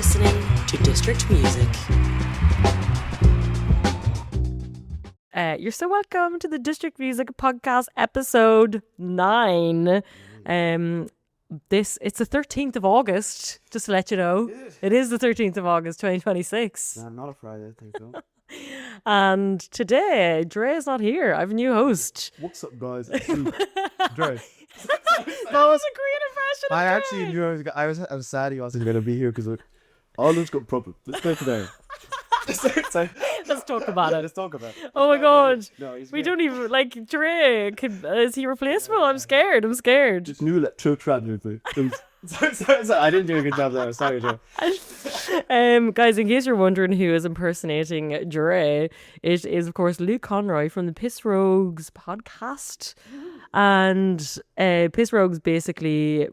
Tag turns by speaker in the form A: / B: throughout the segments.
A: listening to District Music.
B: You're so welcome to the District Music Podcast, episode 9. It's the 13th of August, just to let you know. It is the 13th of August, 2026.
C: No, not a Friday, I think so.
B: And today, Dre is not here. I have a new host.
C: What's up, guys? It's Luke. Dre.
B: That was a great impression of
C: I
B: Dre.
C: actually knew I was sad he wasn't going to be here because all Luke's got problems. Let's go today.
B: Let's talk about it.
C: Let's talk about it.
B: Oh my god.
C: No, he's
B: We
C: great.
B: don't even, like, Dre, is he replaceable? I'm scared.
C: Just new electro tragedy. Sorry, I didn't do a good job there. Sorry, Joe.
B: Guys, in case you're wondering who is impersonating Dre, it is, of course, Luke Conroy from the Pisrógs podcast. And Pisrógs basically,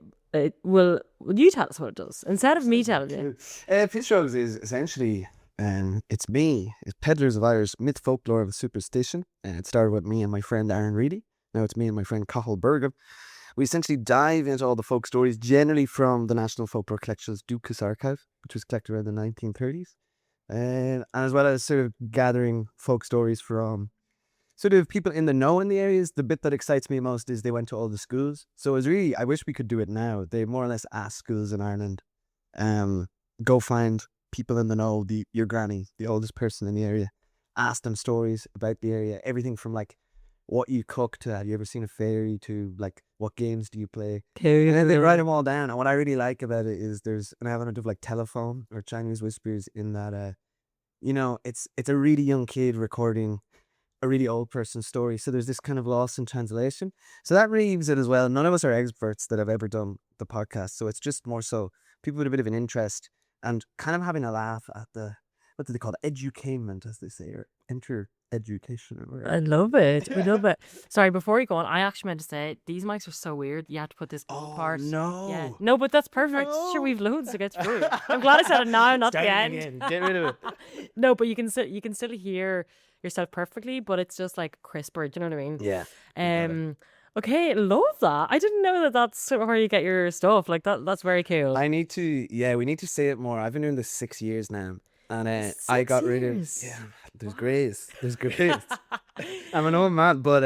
B: will you tell us what it does instead of me telling you?
C: Pisrógs is essentially, it's me. It's Peddlers of Irish myth, folklore, and superstition. It started with me and my friend Aaron Reedy. Now it's me and my friend Cathal Bergam. We essentially dive into all the folk stories, generally from the National Folklore Collection's Dúchas archive, which was collected around the 1930s. And as well as sort of gathering folk stories from sort of people in the know in the areas. The bit that excites me most is they went to all the schools. So it was really, I wish we could do it now. They more or less asked schools in Ireland, go find people in the know, your granny, the oldest person in the area, ask them stories about the area, everything from like what you cook to have you ever seen a fairy to like what games do you play, and then they write them all down. And what I really like about it is there's an element of like telephone or Chinese whispers in that it's a really young kid recording a really old person's story, so there's this kind of loss in translation. So that leaves it as well. None of us are experts that have ever done the podcast, so it's just more so people with a bit of an interest and kind of having a laugh at the, what do they call it, edutainment, as they say, or education.
B: I love it. We love it. Sorry, before you go on, I actually meant to say these mics are so weird. You have to put this part.
C: No.
B: Yeah. No, but that's perfect.
C: No.
B: Sure, we've loads to get through. I'm glad I said it now, not the end.
C: Get rid of it.
B: No, but you can still hear yourself perfectly, but it's just like crisper. Do you know what I mean?
C: Yeah.
B: Okay, love that. I didn't know that that's where you get your stuff. Like that's very cool.
C: we need to say it more. I've been doing this 6 years now. And I got rid of there's grace. I'm an old man, but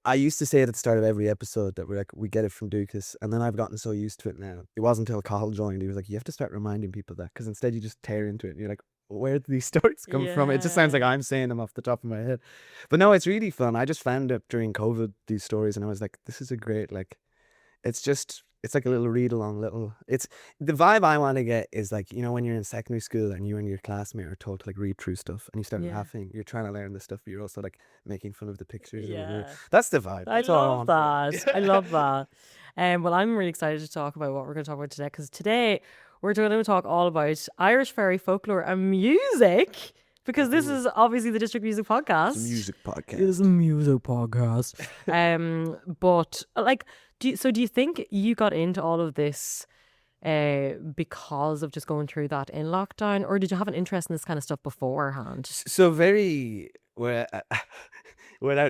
C: I used to say it at the start of every episode that we get it from Dúchas, and then I've gotten so used to it now. It wasn't until Cathal joined, he was like, you have to start reminding people that, because instead you just tear into it and you're like, where did these stories come from? It just sounds like I'm saying them off the top of my head. But no, it's really fun. I just found it during COVID, these stories, and I was like, this is a great, like, it's like a little read along, it's the vibe I want to get is like, you know, when you're in secondary school and you and your classmate are told to like read through stuff and you start laughing, you're trying to learn the stuff, but you're also like making fun of the pictures.
B: Yeah.
C: That's the vibe.
B: I love that. I love that. Well, I'm really excited to talk about what we're going to talk about today, because today we're going to talk all about Irish fairy folklore and music, because this is obviously the District Music Podcast.
C: It's a music podcast.
B: It is a music podcast. But like, do you think you got into all of this because of just going through that in lockdown, or did you have an interest in this kind of stuff beforehand?
C: So very without,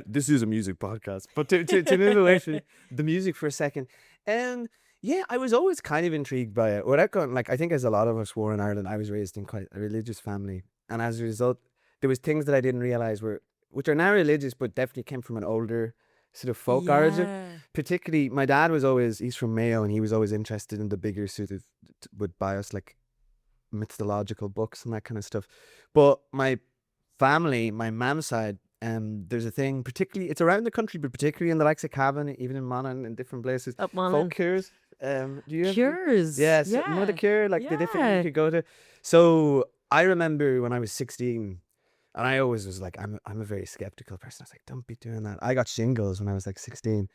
C: this is a music podcast, but to move away from the music for a second, yeah, I was always kind of intrigued by it. Without going, like, I think as a lot of us were in Ireland, I was raised in quite a religious family, and as a result, there was things that I didn't realize which are now religious, but definitely came from an older sort of folk origin. Particularly, my dad he's from Mayo, and he was always interested in the bigger sort of, would buy us like mythological books and that kind of stuff. But my family, my mum's side, there's a thing, particularly, it's around the country, but particularly in the likes of Cavan, even in Monaghan and different places.
B: Up Monaghan.
C: Folk cures. Do you have
B: Cures?
C: Yes, Mother Cure, like the different you could go to. So I remember when I was 16, and I always was like, I'm a very skeptical person. I was like, don't be doing that. I got shingles when I was like 16.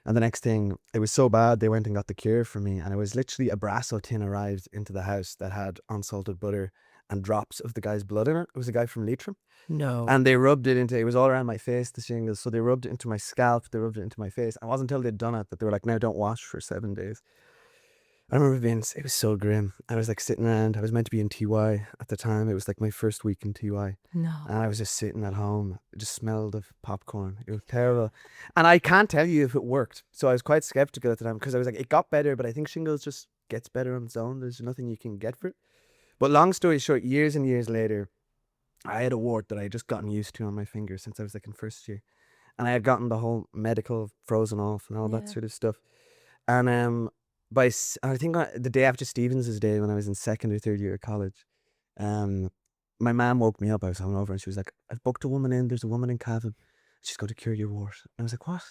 C: And the next thing, it was so bad, they went and got the cure for me. And it was literally a brasso tin arrived into the house that had unsalted butter and drops of the guy's blood in it. It was a guy from Leitrim.
B: No.
C: And they rubbed it was all around my face, the shingles. So they rubbed it into my scalp, they rubbed it into my face. And it wasn't until they'd done it that they were like, now don't wash for 7 days. I remember it was so grim. I was like sitting around, I was meant to be in TY at the time. It was like my first week in TY.
B: No.
C: And I was just sitting at home. It just smelled of popcorn. It was terrible. And I can't tell you if it worked. So I was quite skeptical at the time, because I was like, it got better, but I think shingles just gets better on its own. There's nothing you can get for it. But long story short, years and years later, I had a wart that I had just gotten used to on my finger since I was like in first year. And I had gotten the whole medical frozen off and all that
B: Yeah.
C: sort of stuff. And I think the day after Stevens' day when I was in second or third year of college, my mum woke me up. I was hungover and she was like, I've booked a woman in. There's a woman in Cavan. She's going to cure your wart. And I was like, what?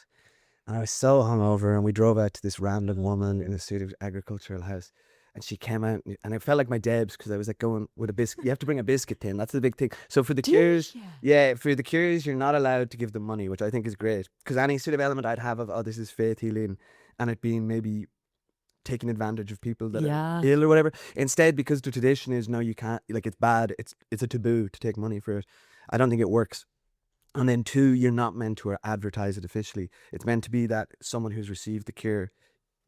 C: And I was so hungover and we drove out to this random woman in a sort of agricultural house. And she came out and I felt like my Debs because I was like going with a biscuit. You have to bring a biscuit in. That's the big thing. So for the cures, for the cures, you're not allowed to give them money, which I think is great. Because any sort of element I'd have of, oh, this is faith healing and it being maybe taking advantage of people that are ill or whatever. Instead, because the tradition is, no, you can't, like it's bad. It's a taboo to take money for it. I don't think it works. And then 2, you're not meant to advertise it officially. It's meant to be that someone who's received the cure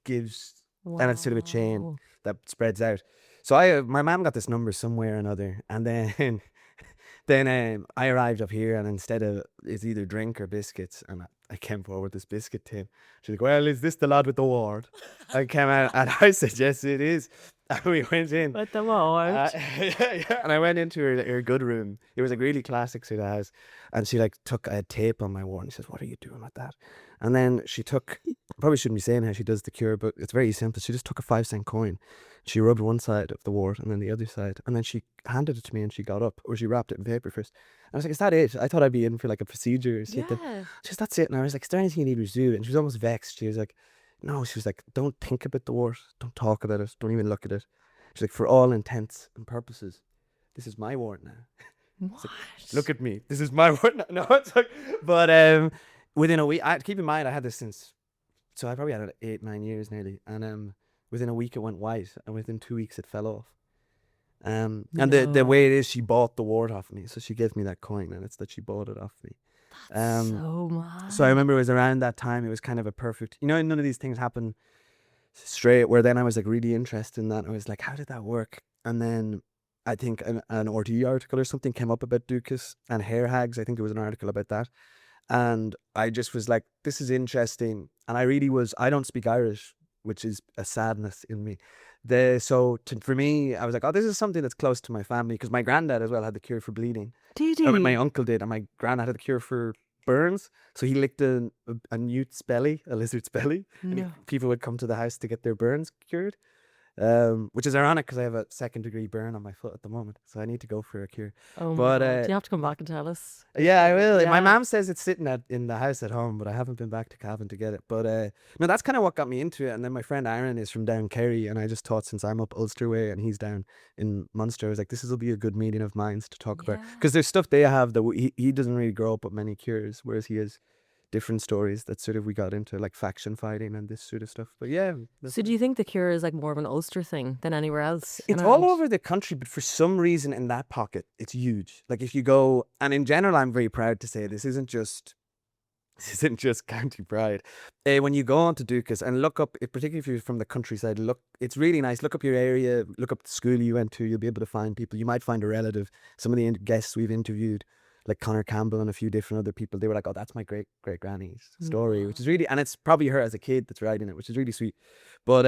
C: gives, and it's sort of a chain that spreads out. So my mum got this number somewhere or another, and then I arrived up here, and instead of it's either drink or biscuits, and I came forward this biscuit tin. She's like, well, is this the lad with the ward? I came out and I said, yes, it is. And we went in.
B: With the ward.
C: And I went into her good room. It was like really classic sort of house. And she like took a tape on my ward and she says, what are you doing with that? And then she took, probably shouldn't be saying how she does the cure, but it's very simple. She just took a 5-cent coin. She rubbed one side of the wart and then the other side. And then she handed it to me and she got up, or she wrapped it in paper first. And I was like, is that it? I thought I'd be in for like a procedure or something.
B: Yeah.
C: She says, that's it. And I was like, is there anything you need to do? And she was almost vexed. She was like, no. She was like, don't think about the wart. Don't talk about it. Don't even look at it. She's like, for all intents and purposes, this is my wart now.
B: What?
C: Like, look at me. This is my wart now. No, it's like, but within a week, keep in mind, I had this since, so I probably had it 8-9 years nearly. And within a week it went white, and within 2 weeks it fell off. And the way it is, she bought the wart off me. So she gave me that coin, and it's that she bought it off me.
B: So mad.
C: So I remember it was around that time, it was kind of a perfect, none of these things happen straight, where then I was like really interested in that. I was like, how did that work? And then I think an RT article or something came up about Dúchas and hair hags. I think there was an article about that. And I just was like, this is interesting. And I don't speak Irish, which is a sadness in me. For me, I was like, oh, this is something that's close to my family, because my granddad as well had the cure for bleeding.
B: Did he?
C: My uncle did, and my granddad had the cure for burns. So he licked a newt's belly, a lizard's belly, and people would come to the house to get their burns cured. Which is ironic because I have a 2nd-degree burn on my foot at the moment, so I need to go for a cure.
B: Oh,
C: but
B: do you have to come back and tell us?
C: Yeah, I will.
B: Yeah.
C: My mom says it's sitting in the house at home, but I haven't been back to Cavan to get it. But no, that's kind of what got me into it. And then my friend Aaron is from down Kerry, and I just thought, since I'm up Ulster way and he's down in Munster, I was like, this will be a good meeting of minds to talk about, because there's stuff they have that he doesn't really grow up with many cures, whereas he has different stories that sort of we got into, like faction fighting and this sort of stuff. But yeah.
B: So do you think the cure is like more of an Ulster thing than anywhere else?
C: It's all over the country, but for some reason in that pocket, it's huge. Like if you go, and in general, I'm very proud to say this isn't just county pride. When you go on to Dúchas and look up, particularly if you're from the countryside, it's really nice. Look up your area, look up the school you went to. You'll be able to find people. You might find a relative. Some of the guests we've interviewed, like Connor Campbell and a few different other people, they were like, oh, that's my great granny's story, which is really, and it's probably her as a kid that's writing it, which is really sweet. But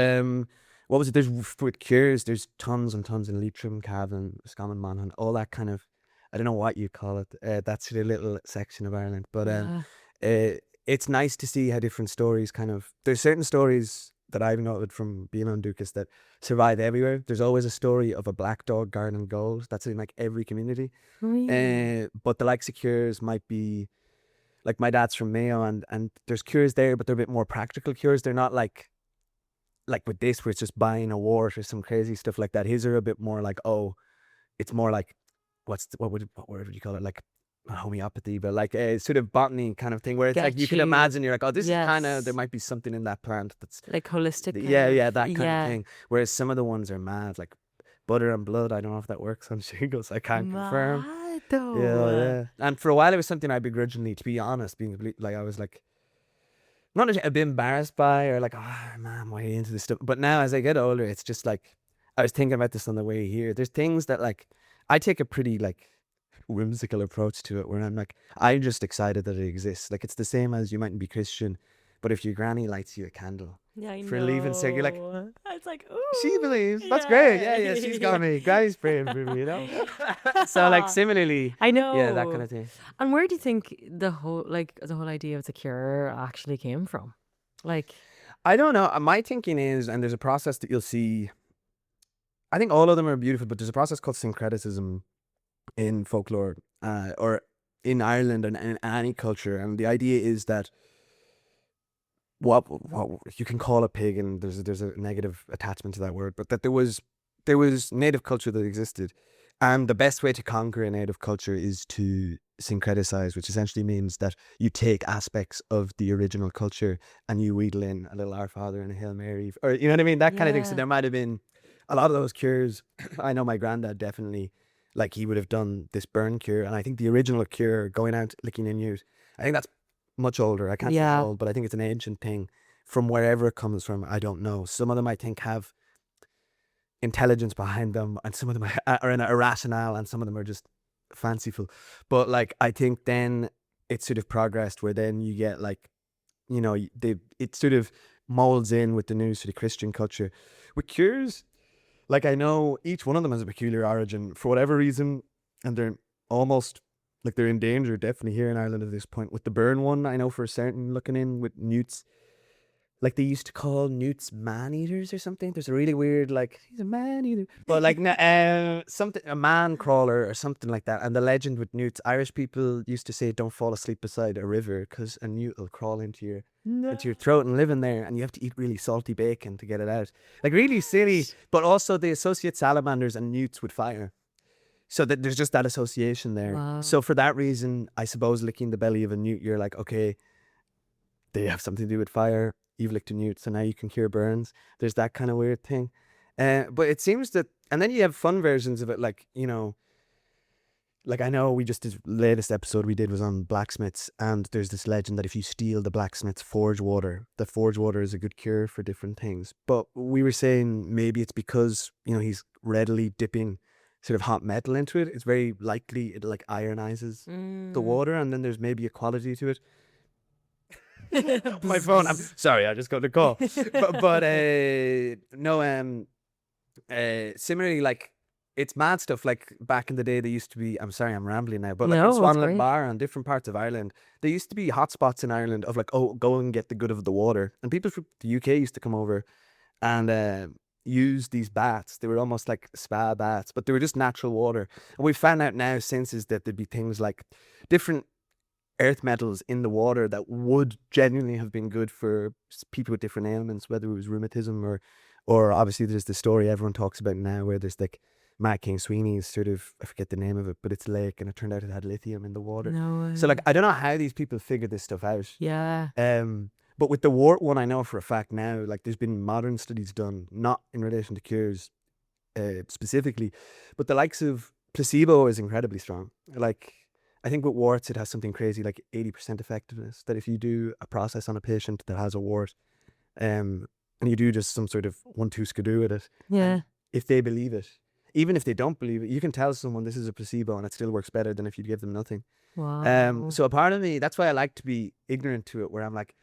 C: what was it? There's with cures, there's tons and tons in Leitrim, Cavan, Scammon, Monaghan, all that kind of, I don't know what you call it, that sort of little section of Ireland. But it's nice to see how different stories there's certain stories that I've noted from being on Dúchas that survive everywhere. There's always a story of a black dog guarding gold. That's in like every community. But the likes of cures might be, like my dad's from Mayo, and there's cures there, but they're a bit more practical cures. They're not like with this where it's just buying a wart or some crazy stuff like that. His are a bit more like, it's more like, what word would you call it? Like homeopathy, but like a sort of botany kind of thing, where it's like you can imagine, you're like, oh, this is kind of, there might be something in that plant that's
B: like holistic.
C: That kind of thing. Whereas some of the ones are mad, like butter and blood. I don't know if that works on shingles. I can't confirm. Yeah. And for a while it was something I begrudgingly, to be honest, like I was like, not a bit embarrassed by, or like, oh man, why are you into this stuff? But now as I get older, it's just like, I was thinking about this on the way here. There's things that like, I take a pretty like whimsical approach to it, where I'm like, I'm just excited that it exists. Like it's the same as you mightn't be Christian, But if your granny lights you a candle
B: Yeah, I
C: for
B: know.
C: leaving cert, you're like,
B: It's like,
C: she
B: ooh,
C: believes. That's
B: yeah.
C: great. Yeah, she's got me. Granny's praying for me, So like similarly,
B: I know.
C: yeah, that kind of thing.
B: And where do you think the whole idea of the cure actually came from? Like,
C: I don't know. My thinking is, and there's a process that you'll see. I think all of them are beautiful, but there's a process called syncretism in folklore, or in Ireland and in any culture, and the idea is that what you can call a pagan. There's a negative attachment to that word, but that there was native culture that existed, and the best way to conquer a native culture is to syncreticize, which essentially means that you take aspects of the original culture and you wheedle in a little Our Father and a Hail Mary, or you know what I mean, that kind of thing. So
B: Yeah.
C: there might have been a lot of those cures. I know my granddad definitely, like, he would have done this burn cure, and I think the original cure, going out licking in newt, I think that's much older. I can't say
B: Yeah.
C: how old, but I think it's an ancient thing. From wherever it comes from, I don't know. Some of them I think have intelligence behind them, and some of them are in a rationale, and some of them are just fanciful. But like, I think then it sort of progressed where then you get like, you know, it sort of molds in with the new sort of Christian culture. With cures, like, I know each one of them has a peculiar origin for whatever reason, and they're almost like they're in danger, definitely here in Ireland at this point. With the burn one, I know for certain, looking in with newts, like they used to call newts man eaters or something. There's a really weird, like, he's a man eater, but like something, a man crawler or something like that. And the legend with newts, Irish people used to say, don't fall asleep beside a river because a newt will crawl into your throat and live in there, and you have to eat really salty bacon to get it out. Like, really silly, but also they associate salamanders and newts with fire. So that there's just that association there.
B: Wow.
C: So for that reason, I suppose licking the belly of a newt, you're like, okay, they have something to do with fire. You've licked a newt, so now you can cure burns. There's that kind of weird thing. But it seems that, and then you have fun versions of it, like, you know, like, I know this latest episode we did was on blacksmiths, and there's this legend that if you steal the blacksmith's forge water, the forge water is a good cure for different things. But we were saying maybe it's because, you know, he's readily dipping sort of hot metal into it. It's very likely it like ironizes the water, and then there's maybe a quality to it. My phone. I'm sorry, I just got a call. but no. Similarly, like, it's mad stuff. Like, back in the day, there used to be. I'm sorry, I'm rambling now, but like,
B: No,
C: in
B: it's
C: Swanland
B: great.
C: Bar and different parts of Ireland, there used to be hotspots in Ireland of like, oh, go and get the good of the water, and people from the UK used to come over and use these baths. They were almost like spa baths, but they were just natural water. And we found out now since is that there'd be things like different earth metals in the water that would genuinely have been good for people with different ailments, whether it was rheumatism or obviously there's the story everyone talks about now where there's like Matt King Sweeney's sort of, I forget the name of it, but it's a lake and it turned out it had lithium in the water.
B: No.
C: So like, I don't know how these people figured this stuff out.
B: Yeah.
C: But with the wart one, I know for a fact now, like, there's been modern studies done, not in relation to cures specifically, but the likes of placebo is incredibly strong. Like, I think with warts, it has something crazy like 80% effectiveness. That if you do a process on a patient that has a wart, and you do just some sort of 1-2 skidoo with it,
B: Yeah.
C: if they believe it, even if they don't believe it, you can tell someone this is a placebo and it still works better than if you give them nothing.
B: Wow.
C: So a part of me, that's why I like to be ignorant to it, where I'm like,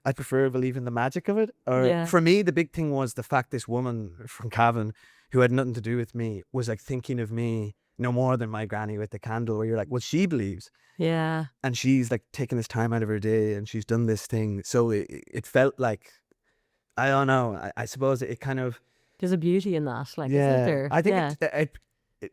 C: I prefer believing the magic of it. Or
B: Yeah.
C: for me, the big thing was the fact this woman from Cavan, who had nothing to do with me, was like thinking of me no more than my granny with the candle, where you're like, well, she believes,
B: Yeah.
C: and she's like taking this time out of her day and she's done this thing. So it felt like, I don't know, I suppose it kind of,
B: There's a beauty in that. Like, isn't
C: yeah,
B: there?
C: I think
B: yeah.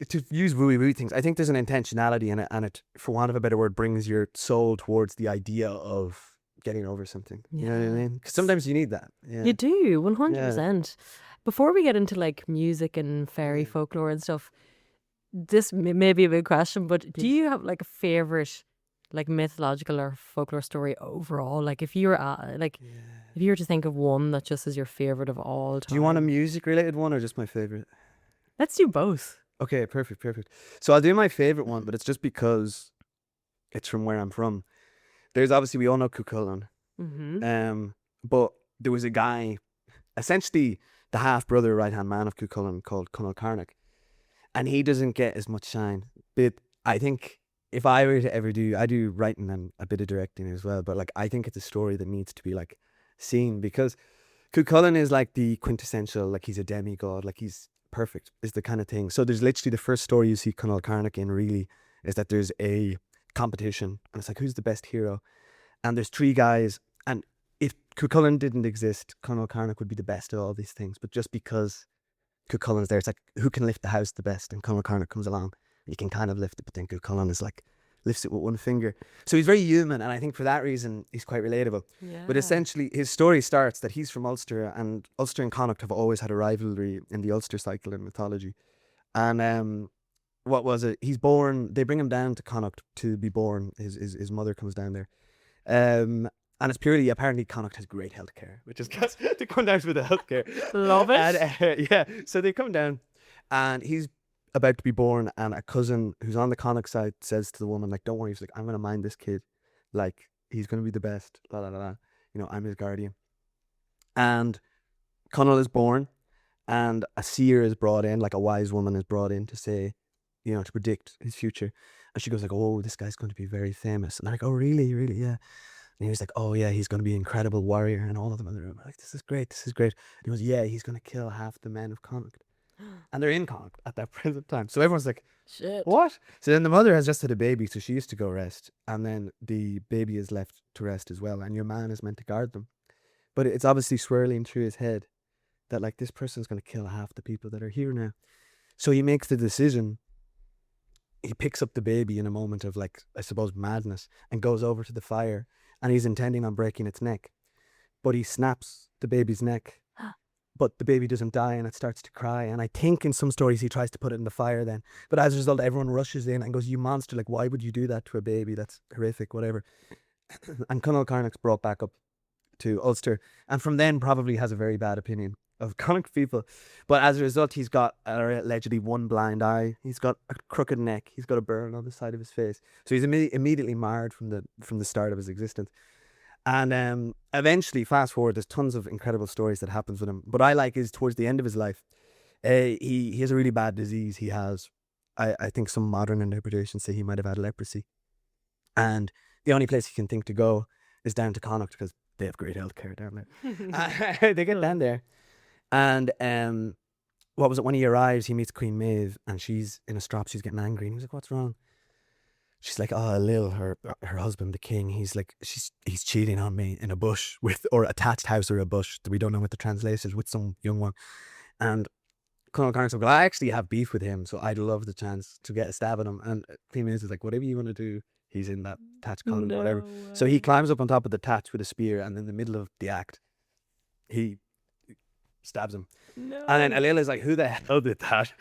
C: to use woo things, I think there's an intentionality in it, and it, for want of a better word, brings your soul towards the idea of getting over something. You know what I mean? Because sometimes you need that. Yeah.
B: You do, 100%. Before we get into like music and fairy folklore and stuff, this may be a big question, but do you have like a favorite like mythological or folklore story overall? Like, if you were if you were to think of one that just is your favorite of all time.
C: Do you want a music related one or just my favorite?
B: Let's do both.
C: Okay, perfect. So I'll do my favorite one, but it's just because it's from where I'm from. There's obviously, we all know Cuchulainn.
B: Mm-hmm.
C: But there was a guy, essentially the half brother, right hand man of Cuchulainn, called Conall, and he doesn't get as much shine. But I think if I were to ever I do writing and a bit of directing as well, but like, I think it's a story that needs to be like scene, because Cuchulainn is like the quintessential, like he's a demigod, like he's perfect, is the kind of thing. So there's literally the first story you see Conall Carnock in really is that there's a competition and it's like, who's the best hero? And there's three guys, and if Cuchulainn didn't exist, Conall Carnock would be the best at all these things. But just because Cuchulainn's there, it's like, who can lift the house the best? And Conall Carnock comes along, you can kind of lift it, but then Cuchulainn is like, lifts it with one finger. So he's very human, and I think for that reason he's quite relatable.
B: Yeah.
C: But essentially his story starts that he's from Ulster, and Ulster and Connacht have always had a rivalry in the Ulster cycle in mythology. And what was it? He's born, they bring him down to Connacht to be born. His mother comes down there. And it's purely, apparently Connacht has great healthcare, which is because they come down with the healthcare.
B: Love it.
C: And, yeah, so they come down and he's about to be born, and a cousin who's on the Connacht side says to the woman, like, don't worry, he's like, I'm going to mind this kid. Like, he's going to be the best. La, la, la, la. You know, I'm his guardian. And Conall is born, and a seer is brought in, like a wise woman is brought in to say, you know, to predict his future. And she goes like, oh, this guy's going to be very famous. And they're like, oh, really? Really? Yeah. And he was like, oh, yeah, he's going to be an incredible warrior. And all of them in the room are like, this is great. This is great. And he goes, yeah, he's going to kill half the men of Connacht. And they're in Connacht at that present time. So everyone's like,
B: Shit.
C: what? So then the mother has just had a baby, so she used to go rest. And then the baby is left to rest as well. And your man is meant to guard them. But it's obviously swirling through his head that, like, this person's going to kill half the people that are here now. So he makes the decision. He picks up the baby in a moment of, like, I suppose, madness, and goes over to the fire, and he's intending on breaking its neck. But he snaps the baby's neck, but the baby doesn't die, and it starts to cry. And I think in some stories he tries to put it in the fire then. But as a result, everyone rushes in and goes, you monster, like, why would you do that to a baby? That's horrific, whatever. And Conall Carnock's brought back up to Ulster, and from then probably has a very bad opinion of Connacht people. But as a result, he's got allegedly one blind eye, he's got a crooked neck, he's got a burn on the side of his face. So he's immediately marred from the start of his existence. And eventually, fast forward, there's tons of incredible stories that happens with him. But I like is towards the end of his life, he has a really bad disease. He has, I think some modern interpretations say he might have had leprosy. And the only place he can think to go is down to Connacht, because they have great healthcare down there. They get down there. And what was it, when he arrives, he meets Queen Maeve, and she's in a strop, she's getting angry, and he's like, what's wrong? She's like, oh, Lil, her husband, the king, he's cheating on me in a bush or a thatched house or a bush, that we don't know what the translation is, with some young one. And Conall Carnock said, well, I actually have beef with him, so I'd love the chance to get a stab at him. And Queen Maeve is like, whatever you want to do, he's in that thatched column, whatever. So he climbs up on top of the thatch with a spear, and in the middle of the act, he stabs him.
B: No.
C: And then Alila is like, who the hell did that?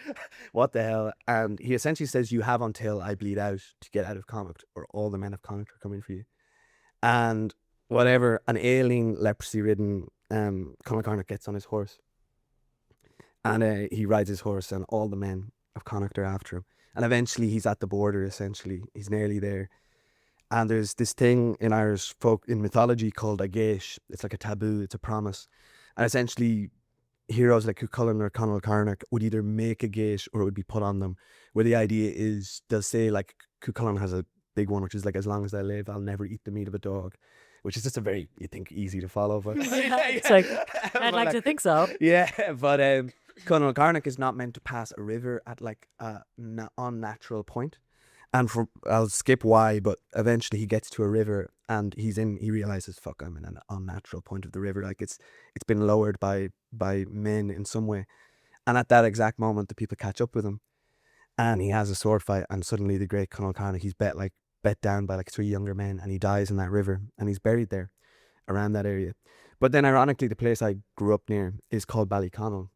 C: What the hell? And he essentially says, you have until I bleed out to get out of Connacht, or all the men of Connacht are coming for you. And whatever, an ailing, leprosy-ridden Conall Carnock gets on his horse. And he rides his horse, and all the men of Connacht are after him. And eventually he's at the border, essentially. He's nearly there. And there's this thing in Irish folk, in mythology, called a geish. It's like a taboo, it's a promise. And essentially, heroes like Cuchulainn or Conall Carnock would either make a gate or it would be put on them, where the idea is, they'll say, like, Cuchulainn has a big one, which is like, as long as I live, I'll never eat the meat of a dog, which is just a very, you think, easy to follow. But
B: It's like, I'd like to think so.
C: Yeah, but Conall Carnock is not meant to pass a river at like a unnatural point. And I'll skip why, but eventually he gets to a river and he realizes, fuck, I'm in an unnatural point of the river. Like it's been lowered by men in some way. And at that exact moment, the people catch up with him, and he has a sword fight, and suddenly the great Conall Carnock, he's bet down by like 3 younger men, and he dies in that river, and he's buried there around that area. But then ironically, the place I grew up near is called Ballyconnell.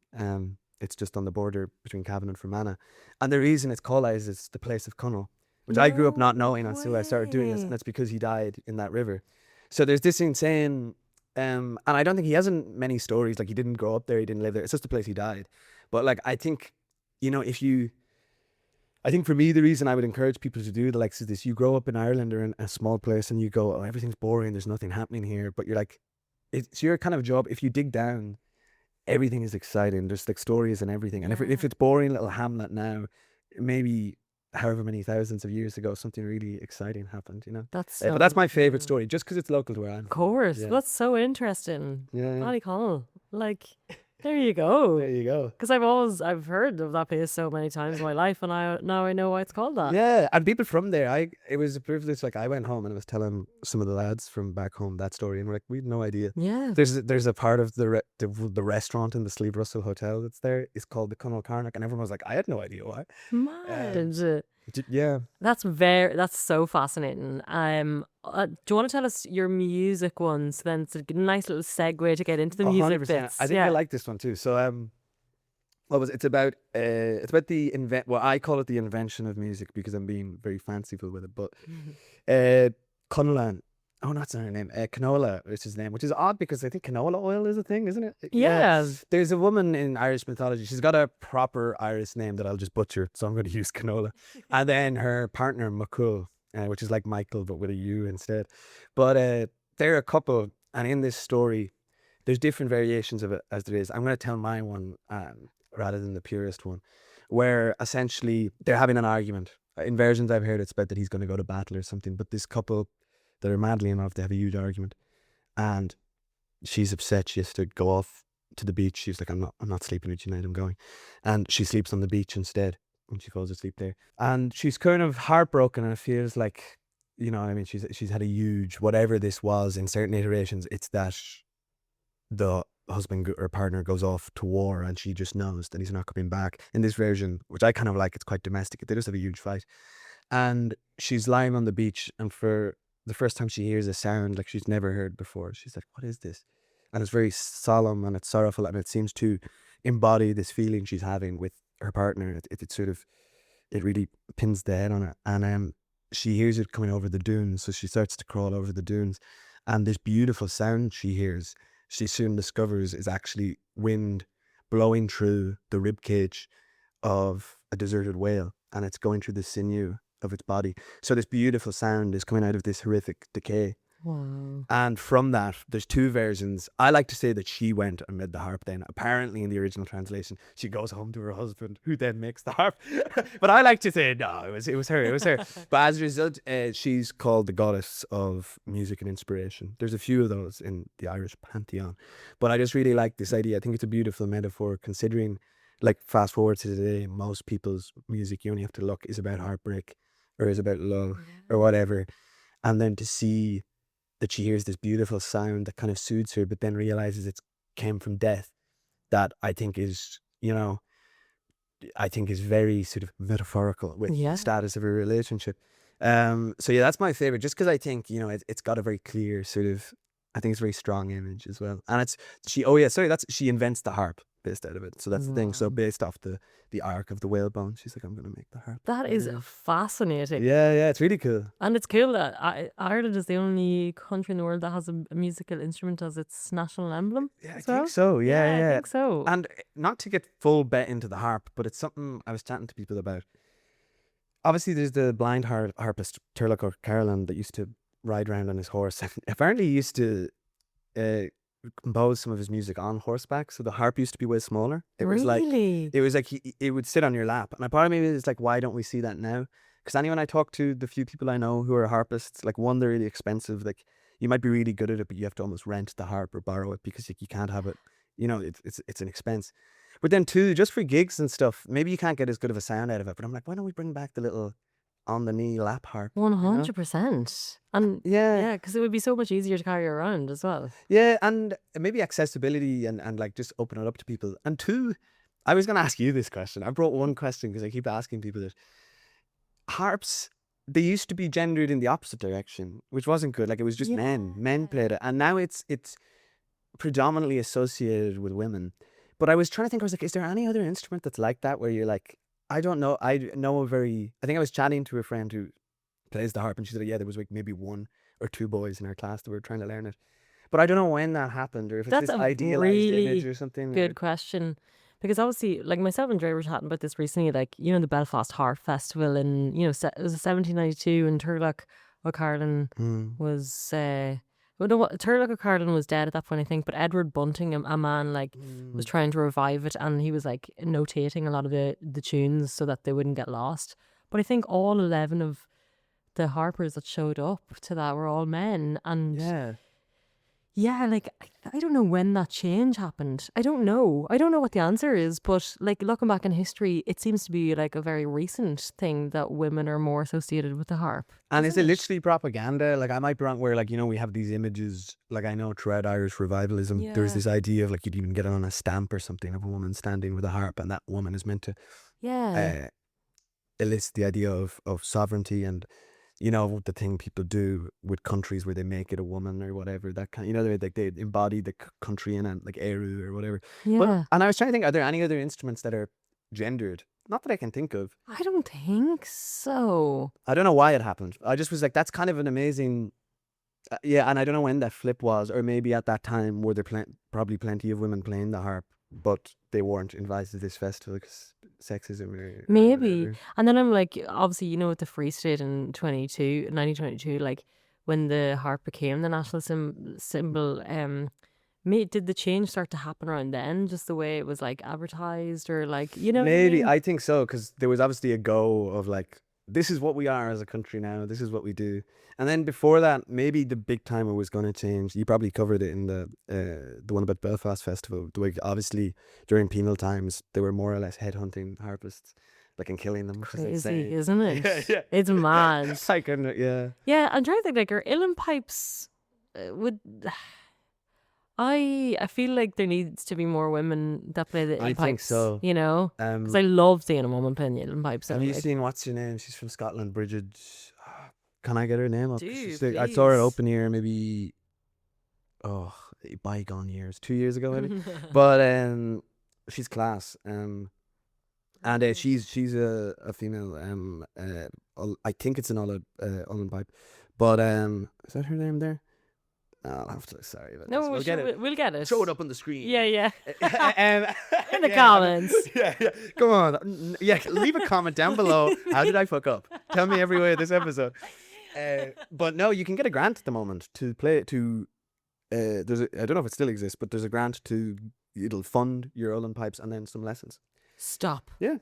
C: It's just on the border between Cavan and Fermanagh. And the reason it's called that is it's the place of Conall, which I grew up not knowing until I started doing this, and that's because he died in that river. So there's this insane, and I don't think he hasn't many stories, like he didn't grow up there, he didn't live there, it's just the place he died. But like, I think, you know, I think for me, the reason I would encourage people to do the likes of this, you grow up in Ireland or in a small place and you go, oh, everything's boring, there's nothing happening here. But you're like, it's your kind of job. If you dig down, everything is exciting. There's like stories and everything. And if it's boring little hamlet now, maybe however many thousands of years ago, something really exciting happened, you know.
B: That's
C: But that's my favorite
B: cool.
C: story, just because it's local to where I'm
B: Of course.
C: Yeah.
B: That's so interesting.
C: Yeah, yeah.
B: Ballyconnell. Like, there you go.
C: There you go.
B: Because I've heard of that place so many times in my life, and now I know why it's called that.
C: Yeah, and people from there, it was a privilege. Like I went home and I was telling some of the lads from back home that story, and we're like, we had no idea.
B: Yeah.
C: There's a part of the restaurant in the Sleeve Russell Hotel that's there. It's called the Connell Carnock, and everyone was like, I had no idea why.
B: Mad.
C: Yeah.
B: That's so fascinating. Do you want to tell us your music ones? Then it's a nice little segue to get into the music
C: 100%.
B: bits.
C: I think I like this one too. So it's about the well, I call it the invention of music because I'm being very fanciful with it, but Chulainn, oh, that's not her name, canola is his name, which is odd because I think canola oil is a thing, isn't it?
B: Yeah.
C: There's a woman in Irish mythology, she's got a proper Irish name that I'll just butcher, so I'm going to use canola. And then her partner Macul, which is like Michael but with a U instead. But they're a couple, and in this story there's different variations of it as there is. I'm going to tell my one rather than the purest one, where essentially they're having an argument. In versions I've heard it's about that he's going to go to battle or something, but this couple that are madly in love, they have a huge argument, and she's upset. She has to go off to the beach. She's like, I'm not sleeping with you tonight, I'm going. And she sleeps on the beach instead, and she falls asleep there. And she's kind of heartbroken, and it feels like, you know, I mean, she's had a huge, whatever this was in certain iterations, it's that the husband or partner goes off to war and she just knows that he's not coming back. In this version, which I kind of like, it's quite domestic, they just have a huge fight. And she's lying on the beach, and for the first time she hears a sound like she's never heard before. She's like, what is this? And it's very solemn and it's sorrowful, and it seems to embody this feeling she's having with her partner. It sort of, it really pins the head on it. And she hears it coming over the dunes, so she starts to crawl over the dunes, and this beautiful sound she hears, she soon discovers is actually wind blowing through the rib cage of a deserted whale, and it's going through the sinew of its body. So this beautiful sound is coming out of this horrific decay.
B: Wow.
C: And from that, there's two versions. I like to say that she went and made the harp then. Apparently in the original translation, she goes home to her husband, who then makes the harp. But I like to say, no, it was her. But as a result, she's called the goddess of music and inspiration. There's a few of those in the Irish pantheon. But I just really like this idea. I think it's a beautiful metaphor, considering, like, fast forward to today, most people's music, you only have to look, is about heartbreak or is about love or whatever. And then to see that she hears this beautiful sound that kind of soothes her, but then realizes it came from death, that I think is, you know, I think is very sort of metaphorical with the status of a relationship. So yeah, that's my favorite, just because I think, you know, it's got a very clear sort of, I think it's a very strong image as well. And she invents the harp based out of it. So that's the thing. So based off the arc of the whalebone, she's like, I'm going to make the harp.
B: That is fascinating.
C: Yeah, it's really cool.
B: And it's cool that Ireland is the only country in the world that has a musical instrument as its national emblem.
C: Yeah, I think so. Yeah.
B: I think so.
C: And not to get full bet into the harp, but it's something I was chatting to people about. Obviously, there's the blind harpist Turlough O'Carolan that used to ride around on his horse. Apparently, he used to compose some of his music on horseback, so the harp used to be way smaller. It was like it would sit on your lap, and part of me is like, why don't we see that now? Because anyone I talk to, the few people I know who are harpists, like, one, they're really expensive. Like, you might be really good at it, but you have to almost rent the harp or borrow it because you can't have it. You know, it's an expense. But then two, just for gigs and stuff, maybe you can't get as good of a sound out of it. But I'm like, why don't we bring back the little on the knee lap harp?
B: 100%. And yeah, because it would be so much easier to carry around as well.
C: Yeah, and maybe accessibility and like just open it up to people. And two, I was going to ask you this question. I brought one question because I keep asking people that harps, they used to be gendered in the opposite direction, which wasn't good. Like, it was just men played it, and now it's predominantly associated with women. But I was trying to think, I was like, is there any other instrument that's like that, where you're like, I don't know. I think I was chatting to a friend who plays the harp, and she said, yeah, there was like maybe one or two boys in our class that were trying to learn it. But I don't know when that happened, or if it's this idealized image or something.
B: Good question. Because obviously, like, myself and Dre were chatting about this recently, like, you know, the Belfast Harp Festival in, you know, it was 1792, and Turlough O'Carolan was... Turlough O'Carolan was dead at that point, I think, but Edward Bunting, a man, like, was trying to revive it, and he was like notating a lot of the tunes so that they wouldn't get lost. But I think all 11 of the harpers that showed up to that were all men. And yeah, like, I don't know when that change happened. I don't know what the answer is, but like looking back in history, it seems to be like a very recent thing that women are more associated with the harp.
C: And is it literally propaganda? Like, I might be wrong where, like, you know, we have these images, like, I know throughout Irish revivalism, there's this idea of, like, you'd even get it on a stamp or something of a woman standing with a harp, and that woman is meant to elicit the idea of sovereignty and, you know, the thing people do with countries where they make it a woman or whatever, that kind, you know, they embody the country in it, like Eru or whatever.
B: Yeah.
C: And I was trying to think, are there any other instruments that are gendered? Not that I can think of.
B: I don't think so.
C: I don't know why it happened. I just was like, that's kind of an amazing... and I don't know when that flip was, or maybe at that time were there probably plenty of women playing the harp, but they weren't invited to this festival because sexism or
B: Maybe.
C: whatever.
B: And then I'm like, obviously, you know, with the Free State in 1922, like when the harp became the national symbol, did the change start to happen around then? Just the way it was like advertised, or like, you know,
C: Maybe,
B: what I mean?
C: I think so, because there was obviously a go of like, this is what we are as a country now, this is what we do. And then before that, maybe the big timer was going to change. You probably covered it in the one about Belfast Festival. The way, obviously, during penal times, they were more or less headhunting harpists, like, and killing them. Which is
B: Crazy,
C: insane.
B: isn't it?
C: Yeah.
B: It's mad.
C: I couldn't,
B: Yeah, I'm trying to think, like, are uilleann pipes would... I feel like there needs to be more women that play the uilleann
C: I
B: pipes.
C: think so.
B: You know? Because I love seeing a woman playing the uilleann pipes.
C: Have you
B: like,
C: seen, what's her name? She's from Scotland, Bridget. Can I get her name up?
B: Do,
C: I saw her
B: please.
C: open here maybe, bygone years, 2 years ago maybe. But she's class. And she's a female. I think it's an uilleann pipe. But is that her name there? I'll have to. Sorry about
B: No,
C: this.
B: we'll get it.
C: Throw it up on the screen.
B: Yeah. In the
C: Yeah.
B: comments.
C: Yeah. Come on. Yeah, leave a comment down below. How did I fuck up? Tell me every way of this episode. But no, you can get a grant at the moment to play it to. I don't know if it still exists, but there's a grant to. It'll fund your uilleann pipes and then some lessons.
B: Stop.
C: Yeah.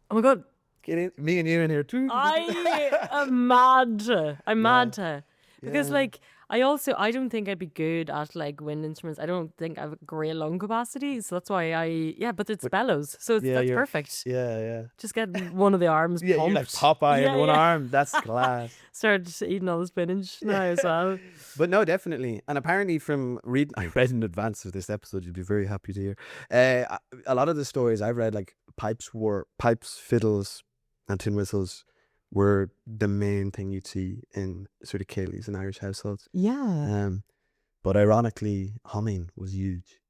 B: Oh my God.
C: Get in, me and you in here too.
B: I am mad. I'm mad. Because, like, I don't think I'd be good at, like, wind instruments. I don't think I have great lung capacity. So that's why but it's bellows. So that's perfect.
C: Yeah.
B: Just get one of the arms
C: Yeah,
B: pumped.
C: you're like Popeye in one arm. That's class.
B: Start eating all the spinach now as well.
C: But no, definitely. And apparently from reading, I read in advance of this episode, you'd be very happy to hear. A lot of the stories I've read, like pipes, fiddles and tin whistles were the main thing you'd see in sort of Céilís in Irish households.
B: Yeah.
C: But ironically, humming was huge.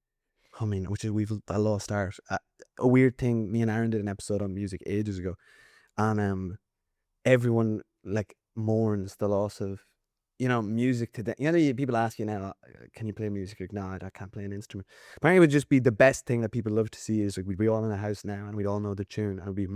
C: Humming, which is a lost art. A weird thing, me and Aaron did an episode on music ages ago. And everyone like mourns the loss of, you know, music today. You know, people ask you now, can you play music? Like, no, I can't play an instrument. Apparently it would just be the best thing that people love to see is like, we'd be all in a house now and we'd all know the tune and it'd be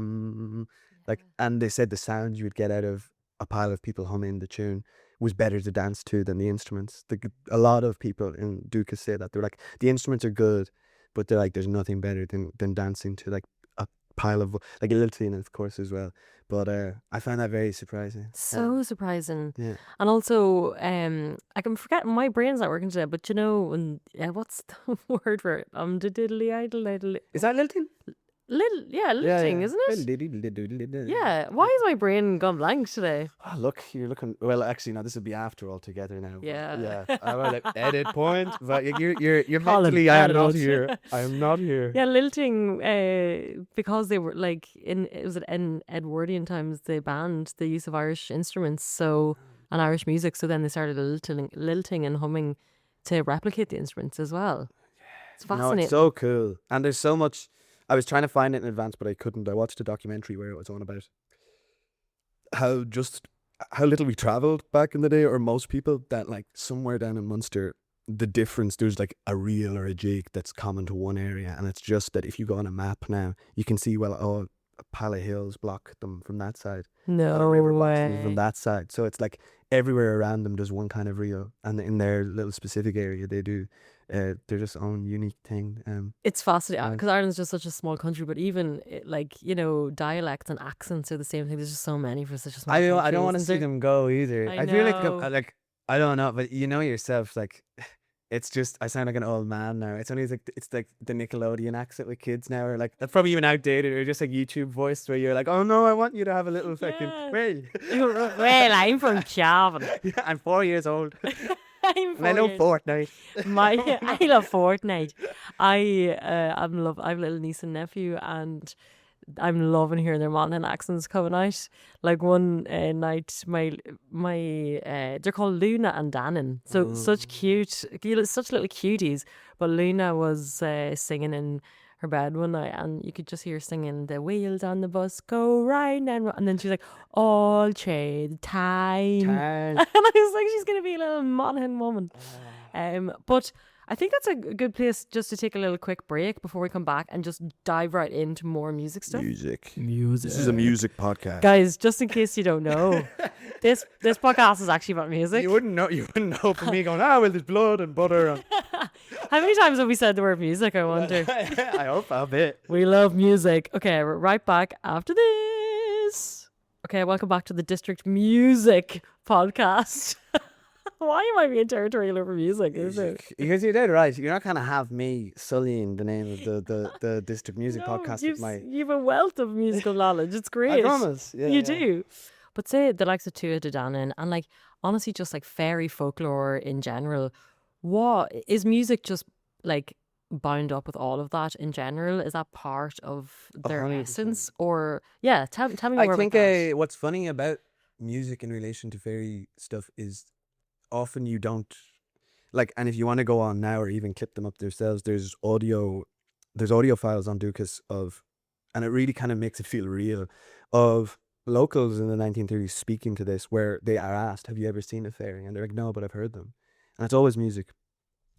C: like, and they said the sound you would get out of a pile of people humming the tune was better to dance to than the instruments. A lot of people in Dúchas say that. They're like, the instruments are good, but they're like, there's nothing better than dancing to like a pile of, like, Lilting, of course, as well. But I found that very surprising.
B: So surprising.
C: Yeah.
B: And also, I can forget, my brain's not working today, but you know, what's the word for it?
C: Is that Lilting?
B: Lilting, isn't it? Yeah. Why is my brain gone blank today?
C: Oh, look, you're looking. Well, actually, no. This will be after altogether now.
B: Yeah.
C: I will like, edit point. But you're
B: Colin,
C: mentally. I am
B: edit
C: not
B: it.
C: here. I am not here.
B: Yeah, Lilting, because they were like in Edwardian times, they banned the use of Irish instruments, and Irish music. So then they started lilting and humming to replicate the instruments as well. It's fascinating.
C: No, it's so cool, and there's so much. I was trying to find it in advance, but I couldn't. I watched a documentary where it was on about how little we travelled back in the day, or most people, that like somewhere down in Munster, the difference, there's like a reel or a jig that's common to one area, and it's just that if you go on a map now, you can see, well, a pile of hills block them from that side.
B: No
C: a river blocks them
B: way.
C: from that side. So it's like everywhere around them does one kind of reel, and in their little specific area they do They're just own unique thing.
B: It's fascinating
C: Nice.
B: because Ireland's just such a small country, but even like, you know, dialects and accents are the same thing. There's just so many for such a small country.
C: I don't want to
B: isn't
C: see
B: there?
C: them go either.
B: I
C: I feel like
B: know.
C: I don't know, but you know yourself, like it's just I sound like an old man now. It's only like it's like the Nickelodeon accent with kids now, or like that's probably even outdated, or just like YouTube voice where you're like, oh no, I want you to have a little fucking
B: Yeah.
C: way.
B: Well, I'm from Cavan.
C: Yeah, I'm 4 years old
B: I'm
C: and I know
B: 4
C: Fortnite.
B: I love Fortnite. I have a little niece and nephew, and I'm loving hearing their Monaghan accents coming out. Like one night, they're called Luna and Dannon. So such cute, such little cuties. But Luna was singing in her bed one night, and you could just hear her singing, "The wheels on the bus go round and round," and then she's like, "All trade time."
C: Time.
B: And I was like, she's gonna be a little Monaghan woman. But I think that's a good place just to take a little quick break before we come back and just dive right into more music stuff.
C: Music. This is a music podcast.
B: Guys, just in case you don't know, this podcast is actually about music.
C: You wouldn't know from me going, well, there's blood and butter. And
B: How many times have we said the word music, I wonder?
C: I hope a bit.
B: We love music. Okay, we're right back after this. Okay, welcome back to the District Music Podcast. Why am I being territorial over music? Is it?
C: Because you're dead right. You're not going to have me sullying the name of the District Music Podcast with my...
B: You've a wealth of musical knowledge. It's great.
C: I promise. Yeah,
B: You do. But say the likes of Tua de Danann and like honestly just like fairy folklore in general, what is music just like bound up with all of that in general? Is that part of their
C: 100%.
B: essence? Or yeah, tell me more
C: I
B: about
C: think
B: that.
C: what's funny about music in relation to fairy stuff is often you don't... Like, and if you want to go on now or even clip them up yourselves, there's audio files on Dúchas of... And it really kind of makes it feel real, of locals in the 1930s speaking to this, where they are asked, have you ever seen a fairy? And they're like, no, but I've heard them. And it's always music.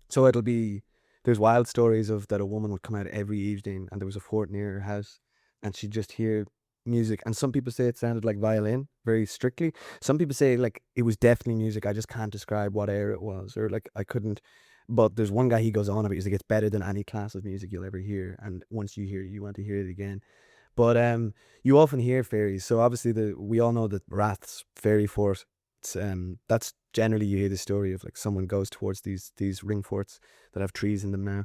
C: So it'll be, there's wild stories of that a woman would come out every evening and there was a fort near her house and she'd just hear music. And some people say it sounded like violin, very strictly. Some people say like it was definitely music. I just can't describe what air it was, or like I couldn't. But there's one guy, he goes on about, he's like, it's better than any class of music you'll ever hear. And once you hear it, you want to hear it again. But you often hear fairies. So obviously we all know that Rath's fairy fort, that's generally you hear the story of like someone goes towards these ring forts that have trees in them now,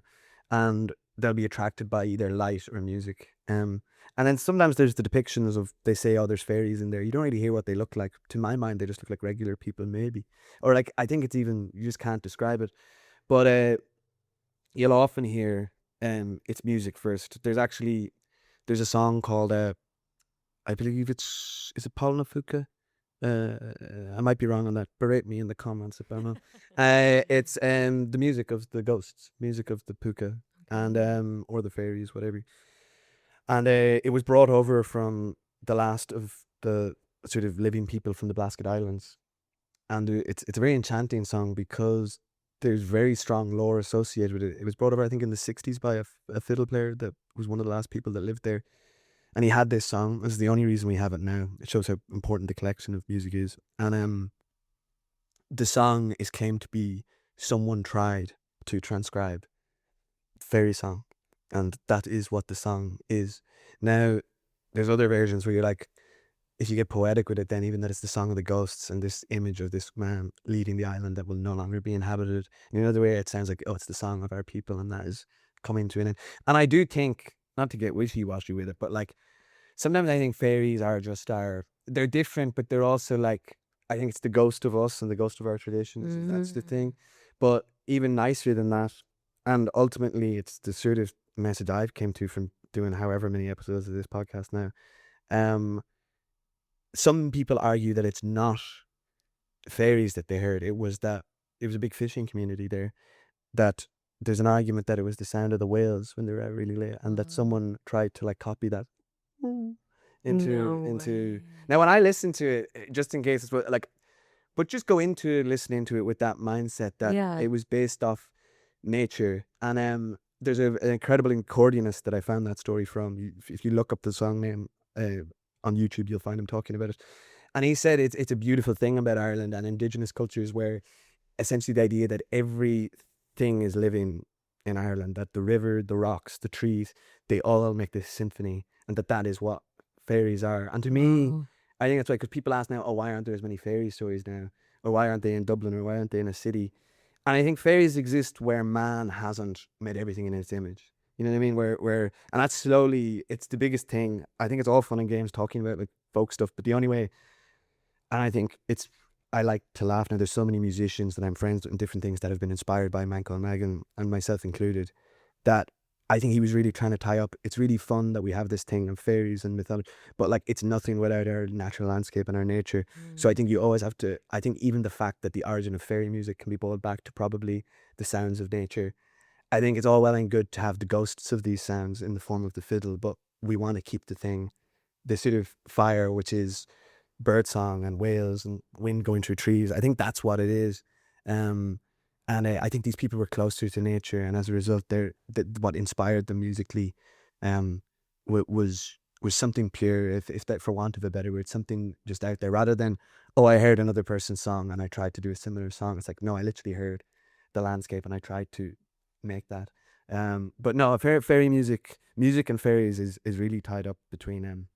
C: and they'll be attracted by either light or music. And then sometimes there's the depictions of, they say, oh, there's fairies in there. You don't really hear what they look like. To my mind, they just look like regular people maybe. Or like, I think it's even, you just can't describe it. But you'll often hear it's music first. There's a song called, I believe is it Polnafuka? I might be wrong on that. Berate me in the comments if I'm not. It's the music of the ghosts, music of the puka, and or the fairies, whatever. And it was brought over from the last of the sort of living people from the Blasket Islands, and it's a very enchanting song because there's very strong lore associated with it. It was brought over, I think, in the 60s by a fiddle player that was one of the last people that lived there. And he had this song. This is the only reason we have it now. It shows how important the collection of music is. And the song is claimed to be someone tried to transcribe fairy song. And that is what the song is. Now, there's other versions where you're like, if you get poetic with it, then even that it's the song of the ghosts and this image of this man leading the island that will no longer be inhabited. In another way, it sounds like, oh, it's the song of our people and that is coming to an end. And I do think, not to get wishy-washy with it, but like, sometimes I think fairies are just they're different, but they're also like, I think it's the ghost of us and the ghost of our traditions. That's the thing. But even nicer than that, and ultimately it's the sort of message I've came to from doing however many episodes of this podcast now. Some people argue that it's not fairies that they heard. It was a big fishing community there, that there's an argument that it was the sound of the whales when they were out really late, and that someone tried to like copy that into. Now when I listen to it, just in case it's like, but just go into listening to it with that mindset that it was based off nature. And there's an incredible accordionist that I found that story from. If you look up the song name on YouTube, you'll find him talking about it. And he said it's a beautiful thing about Ireland and indigenous cultures, where essentially the idea that every thing is living in Ireland, that the river, the rocks, the trees, they all make this symphony, and that is what fairies are. And to me,
B: Wow.
C: I think that's why, because people ask now, oh, why aren't there as many fairy stories now? Or why aren't they in Dublin? Or why aren't they in a city? And I think fairies exist where man hasn't made everything in its image. You know what I mean? And that's slowly, it's the biggest thing. I think it's all fun and games talking about like folk stuff, but the only way, and I think I like to laugh now. There's so many musicians that I'm friends with and different things that have been inspired by Manco and Megan, and myself included, that I think he was really trying to tie up. It's really fun that we have this thing of fairies and mythology, but like it's nothing without our natural landscape and our nature. So I think you always have to, I think even the fact that the origin of fairy music can be boiled back to probably the sounds of nature. I think it's all well and good to have the ghosts of these sounds in the form of the fiddle, but we want to keep the thing, the sort of fire, which is birdsong and whales and wind going through trees. I think that's what it is. And I think these people were closer to nature, and as a result, what inspired them musically was something pure, if that, for want of a better word, something just out there, rather than, oh, I heard another person's song and I tried to do a similar song. It's like, no, I literally heard the landscape and I tried to make that. But no, fairy music and fairies is really tied up between.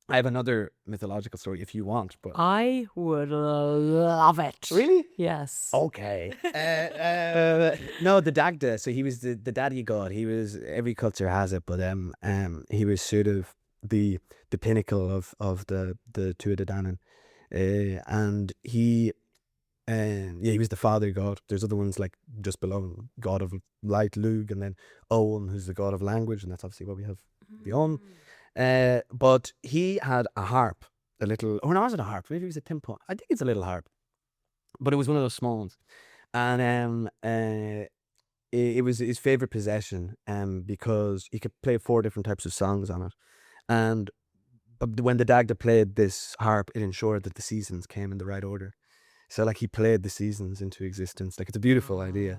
C: I have another mythological story if you want, but
B: I would love it.
C: really?
B: Yes.
C: Okay. No, the Dagda. So he was the daddy god. He was, every culture has it, but he was sort of the pinnacle of the Tuatha Dé Danann, and he he was the father god. There's other ones like just below, god of light, Lug, and then Owen, who's the god of language, and that's obviously what we have the Owen. But he had a harp, a little, or no, was it a harp? Maybe it was a timpan. I think it's a little harp, but it was one of those small ones, and it was his favorite possession, because he could play 4 different types of songs on it, and when the Dagda played this harp, it ensured that the seasons came in the right order. So like he played the seasons into existence. Like it's a beautiful idea.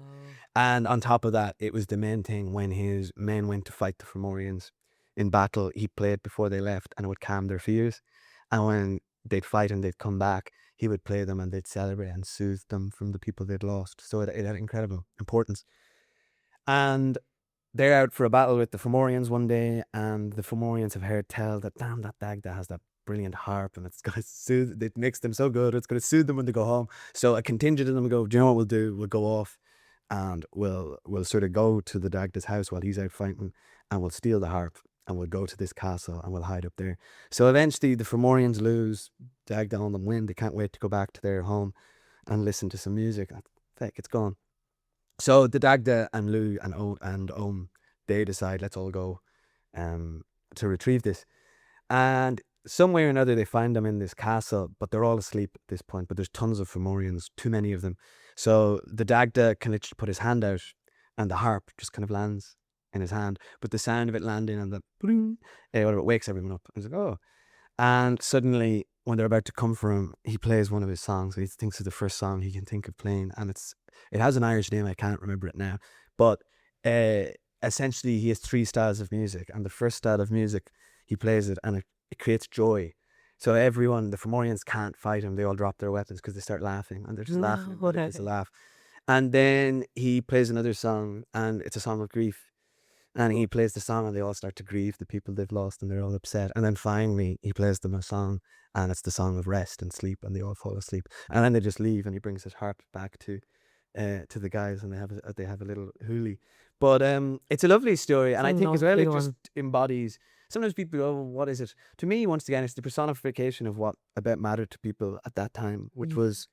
C: And on top of that, it was the main thing when his men went to fight the Fomorians in battle. He played before they left, and it would calm their fears. And when they'd fight and they'd come back, he would play them and they'd celebrate and soothe them from the people they'd lost. So it had incredible importance. And they're out for a battle with the Fomorians one day, and the Fomorians have heard tell that, damn, that Dagda has that brilliant harp and it's going to soothe, it makes them so good, it's going to soothe them when they go home. So a contingent of them go, do you know what we'll do? We'll go off and we'll sort of go to the Dagda's house while he's out fighting, and we'll steal the harp and we'll go to this castle and we'll hide up there. So eventually the Fomorians lose, Dagda on them win. They can't wait to go back to their home and listen to some music. Heck, it's gone. So the Dagda and Lou and Ohm, they decide, let's all go to retrieve this. And some way or another, they find them in this castle, but they're all asleep at this point. But there's tons of Fomorians, too many of them. So the Dagda can literally put his hand out, and the harp just kind of lands in his hand. But the sound of it landing and the bling, whatever, it wakes everyone up. And he's like, oh. And suddenly, when they're about to come for him, he plays one of his songs. He thinks of the first song he can think of playing, and it has an Irish name. I can't remember it now. But essentially, he has 3 styles of music, and the first style of music, he plays it, and it creates joy. So everyone, the Fomorians can't fight him. They all drop their weapons because they start laughing, and they're just laughing. It's a laugh. And then he plays another song, and it's a song of grief. And he plays the song, and they all start to grieve the people they've lost, and they're all upset. And then finally, he plays them a song, and it's the song of rest and sleep, and they all fall asleep. And then they just leave, and he brings his harp back to the guys, and they have a little hoolie. But it's a lovely story, and I think as well it just embodies. Sometimes people go, oh, what is it? To me, once again, it's the personification of what about mattered to people at that time, which was,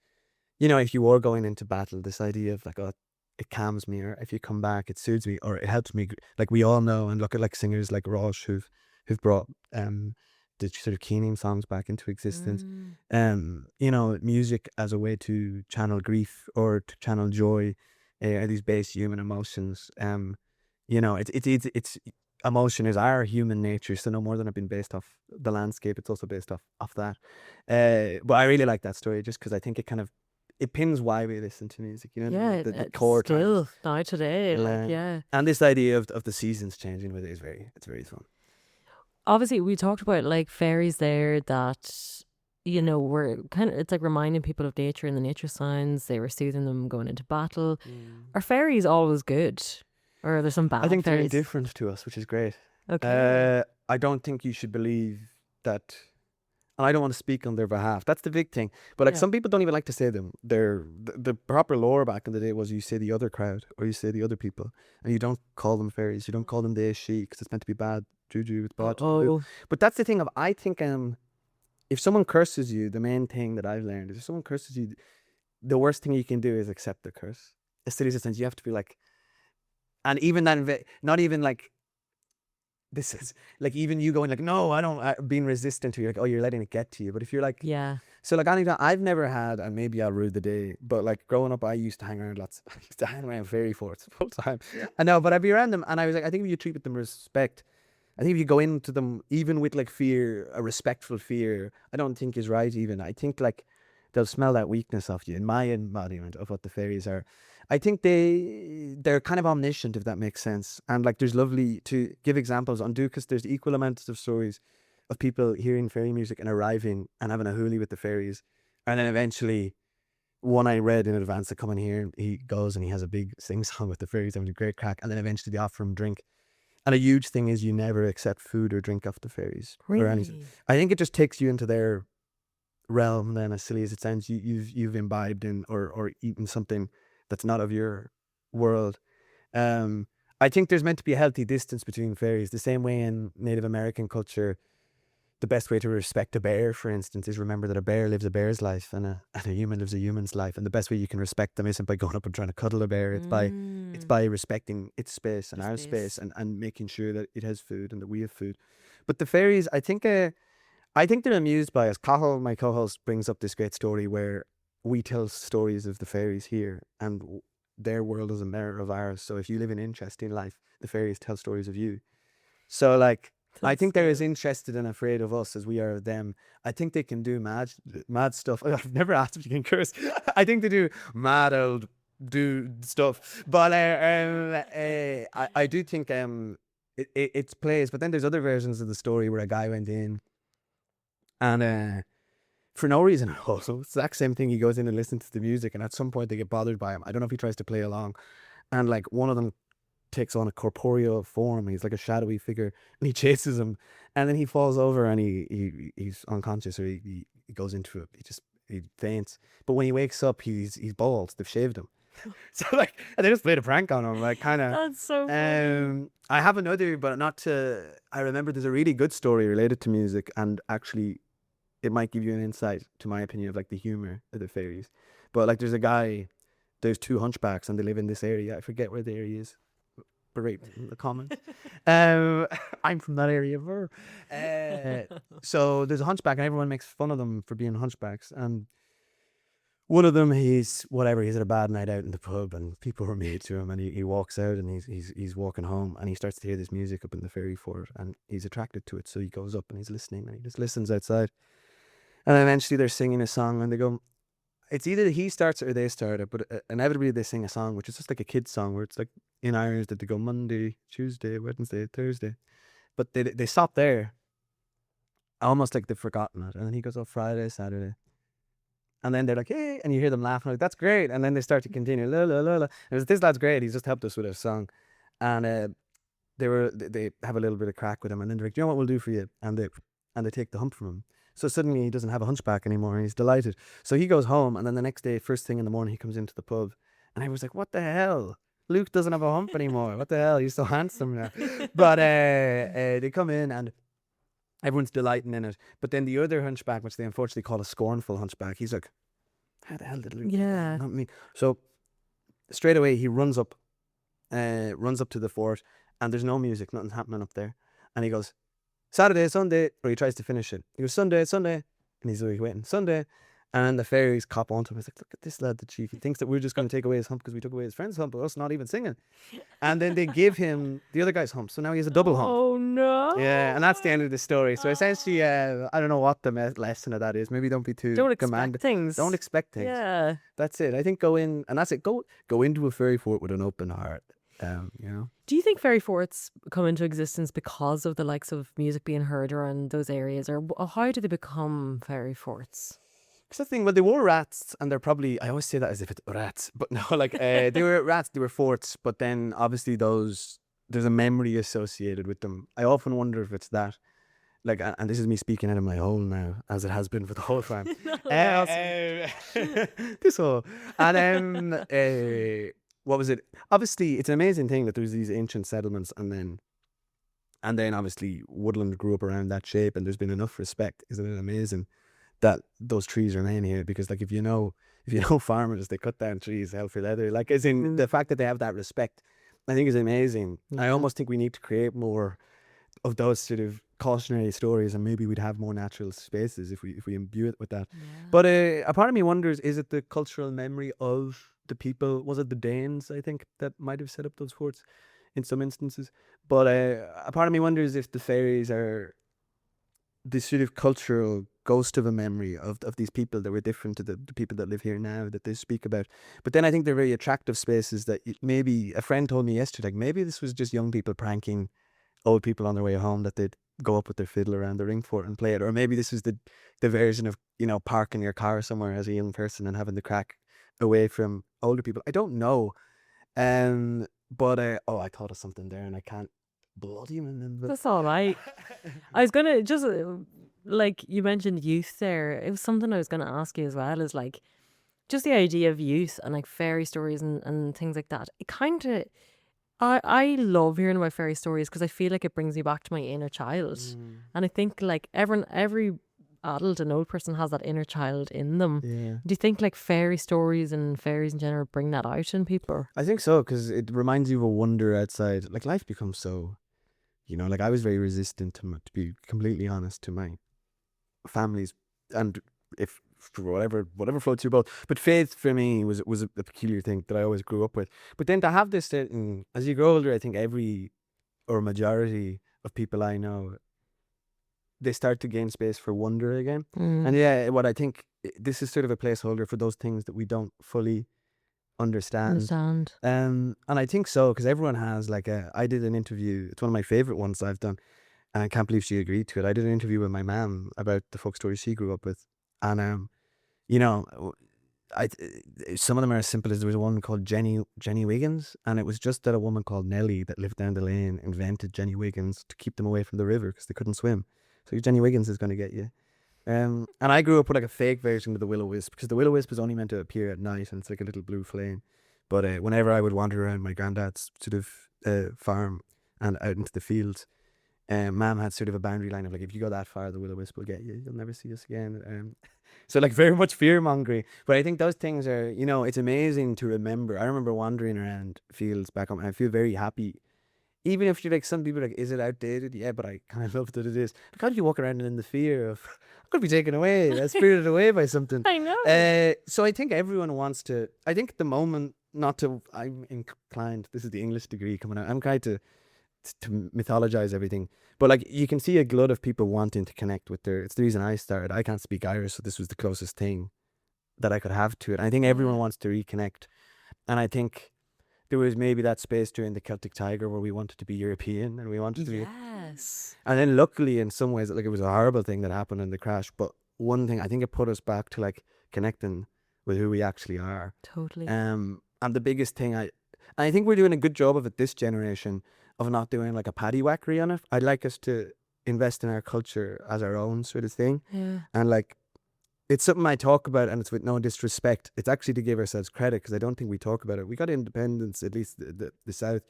C: if you were going into battle, this idea of like, oh, it calms me, or if you come back, it soothes me, or it helps me. Like we all know and look at like singers like Rosh who've brought the sort of keening songs back into existence. Music as a way to channel grief or to channel joy, these base human emotions. It's emotion is our human nature, so no more than it being based off the landscape, it's also based off that. But I really like that story just because I think it pins why we listen to music, the core
B: still now today,
C: and this idea of the seasons changing with it it's very fun.
B: Obviously we talked about like fairies there that were kind of, it's like reminding people of nature and the nature signs. They were soothing them going into battle. Are fairies always good? Or are there some bad
C: I think they're
B: fairies?
C: indifferent to us, which is great.
B: Okay.
C: I don't think you should believe that, and I don't want to speak on their behalf. That's the big thing. But like
B: Yeah.
C: some people don't even like to say them. The proper lore back in the day was you say the other crowd or you say the other people, and you don't call them fairies. You don't call them they she because it's meant to be bad juju. It's bad.
B: Oh,
C: But that's the thing of I think if someone curses you, the main thing that I've learned is if someone curses you, the worst thing you can do is accept the curse. As silly as it sounds, you have to be like, and even that, not even like, this is like even you going like, no, I don't, being resistant to you, like, oh, you're letting it get to you. But if you're like,
B: yeah.
C: so like anytime I've never had, and maybe I'll rue the day, but like growing up, I used to hang around lots. I used to hang around fairy forts full time. I know, but I'd be around them, and I was like, I think if you treat with them respect, I think if you go into them even with like fear, a respectful fear, I don't think is right. Even I think like they'll smell that weakness off you. In my embodiment of what the fairies are, I think they're kind of omniscient, if that makes sense. And like there's lovely to give examples on Dúchas. There's equal amounts of stories of people hearing fairy music and arriving and having a hoolie with the fairies, and then eventually. One I read in advance to come in here, he goes and he has a big sing song with the fairies, having a great crack, and then eventually they offer him drink. And a huge thing is you never accept food or drink off the fairies or anything.
B: Really?
C: I think it just takes you into their realm. Then, as silly as it sounds, you've imbibed in or eaten something that's not of your world. I think there's meant to be a healthy distance between fairies. The same way in Native American culture, the best way to respect a bear, for instance, is remember that a bear lives a bear's life and a human lives a human's life. And the best way you can respect them isn't by going up and trying to cuddle a bear. It's by respecting its space and our space and making sure that it has food and that we have food. But the fairies, I think they're amused by us. Cathal, my co-host, brings up this great story where we tell stories of the fairies here, and their world is a mirror of ours. So if you live an interesting life, the fairies tell stories of you. So like, I think they're as interested and afraid of us as we are of them. I think they can do mad stuff. I've never asked if you can curse. I think they do mad old do stuff. But I do think it's plays. But then there's other versions of the story where a guy went in and for no reason at all. So it's the exact same thing. He goes in and listens to the music, and at some point they get bothered by him. I don't know if he tries to play along, and like one of them takes on a corporeal form. He's like a shadowy figure, and he chases him, and then he falls over and he's unconscious, or he goes into it. He faints. But when he wakes up, he's bald. They've shaved him. So like, and they just played a prank on him, like kind of.
B: That's so funny.
C: I have another, but not to. I remember there's a really good story related to music, and actually, it might give you an insight to my opinion of like the humor of the fairies. But like, there's two hunchbacks, and they live in this area. I forget where the area is. Right in the comments. I'm from that area. So there's a hunchback, and everyone makes fun of them for being hunchbacks. And one of them, he's at a bad night out in the pub, and people were mean to him, and he walks out, and he's walking home, and he starts to hear this music up in the fairy fort, and he's attracted to it. So he goes up and he's listening, and he just listens outside, and eventually they're singing a song, and they go. It's either he starts it or they start it, but inevitably they sing a song, which is just like a kid's song, where it's like in Irish that they go Monday, Tuesday, Wednesday, Thursday. But they stop there, almost like they've forgotten it. And then he goes, oh, Friday, Saturday. And then they're like, hey, and you hear them laughing, like, that's great. And then they start to continue, la, la, la, la. And this lad's great, he's just helped us with a song. And they have a little bit of crack with him, and then they're like, do you know what we'll do for you? And they take the hump from him. So suddenly he doesn't have a hunchback anymore, and he's delighted. So he goes home, and then the next day, first thing in the morning, he comes into the pub, and I was like, what the hell? Luke doesn't have a hump anymore. What the hell? He's so handsome now. But they come in, and everyone's delighting in it. But then the other hunchback, which they unfortunately call a scornful hunchback, he's like, how the hell did Luke?
B: Yeah.
C: Not me. So straight away, he runs up to the fort, and there's no music, nothing's happening up there. And he goes, Saturday, Sunday, or he tries to finish it. He goes, Sunday, and he's like waiting, Sunday. And the fairies cop onto him. He's like, look at this lad, the chief. He thinks that we're just going to take away his hump because we took away his friend's hump, but us not even singing. And then they give him the other guy's hump. So now he has a double hump.
B: Oh, no.
C: Yeah, and that's the end of the story. So essentially, I don't know what the lesson of that is. Maybe don't be too
B: Don't expect
C: demanding.
B: things.
C: Don't expect things.
B: Yeah.
C: That's it. I think go in, and that's it. Go into a fairy fort with an open heart. You know.
B: Do you think fairy forts come into existence because of the likes of music being heard around those areas, or how do they become fairy forts?
C: Because the thing, well, they were rats, and they're probably, I always say that as if it's rats, but no, like, they were rats, they were forts, but then obviously there's a memory associated with them. I often wonder if it's that. Like, and this is me speaking out of my hole now, as it has been for the whole time. This hole. And what was it? Obviously, it's an amazing thing that there's these ancient settlements, and then obviously woodland grew up around that shape, and there's been enough respect. Isn't it amazing that those trees remain here? Because like if you know farmers, they cut down trees hell for leather. Like, as in the fact that they have that respect, I think is amazing. I almost think we need to create more of those sort of cautionary stories, and maybe we'd have more natural spaces if we imbue it with that. But a part of me wonders, is it the cultural memory of the people? Was it the Danes, I think, that might have set up those forts in some instances? But a part of me wonders if the fairies are this sort of cultural ghost of a memory of these people that were different to the people that live here now, that they speak about. But then I think they're very attractive spaces that maybe, a friend told me yesterday, like, maybe this was just young people pranking old people on their way home, that they'd go up with their fiddle around the ring fort and play it. Or maybe this is the version of, parking your car somewhere as a young person and having the crack away from older people. I don't know. But I thought of something there and I can't bloody remember.
B: That's all right. I was gonna just like you mentioned youth there. It was something I was gonna ask you as well. Is like just the idea of youth and like fairy stories and things like that. It kind of I love hearing about fairy stories because I feel like it brings me back to my inner child, and I think like every adult and old person has that inner child in them.
C: Yeah.
B: Do you think like fairy stories and fairies in general bring that out in people?
C: I think so, because it reminds you of a wonder outside. Like, life becomes so, like, I was very resistant to be completely honest, to my family's, and if for whatever floats your boat. But faith for me was a peculiar thing that I always grew up with. But then to have this certain, as you grow older, I think every or majority of people I know, they start to gain space for wonder again. And yeah, what I think, this is sort of a placeholder for those things that we don't fully understand. And I think so, because everyone has like I did an interview, it's one of my favorite ones I've done, and I can't believe she agreed to it. I did an interview with my mum about the folk stories she grew up with, and some of them are as simple as, there was one called Jenny Wiggins, and it was just that a woman called Nellie that lived down the lane invented Jenny Wiggins to keep them away from the river because they couldn't swim. So Jenny Wiggins is going to get you. And I grew up with like a fake version of the will-o-wisp, because the will-o-wisp is only meant to appear at night, and it's like a little blue flame. But whenever I would wander around my granddad's sort of farm and out into the fields, Mum had sort of a boundary line of like, if you go that far, the will-o-wisp will get you. You'll never see us again. So like very much fear-mongering. But I think those things are, it's amazing to remember. I remember wandering around fields back home, and I feel very happy. Even if you're like, some people are like, is it outdated? Yeah, but I kind of love that it is. But how do you walk around in the fear of, I'm going to be taken away, spirited away by something?
B: I know.
C: So I think everyone wants to, I think at the moment, I'm inclined, this is the English degree coming out, I'm trying to mythologize everything. But like, you can see a glut of people wanting to connect with it's the reason I started. I can't speak Irish, so this was the closest thing that I could have to it. And I think everyone wants to reconnect. And I think there was maybe that space during the Celtic Tiger where we wanted to be European and we wanted to be.
B: Yes.
C: And then luckily, in some ways, like, it was a horrible thing that happened in the crash. But one thing, I think it put us back to like connecting with who we actually are.
B: Totally.
C: And the biggest thing, I think we're doing a good job of it, this generation, of not doing like a paddywhackery on it. I'd like us to invest in our culture as our own sort of thing.
B: Yeah.
C: And like, it's something I talk about, and it's with no disrespect. It's actually to give ourselves credit, because I don't think we talk about it. We got independence, at least the South.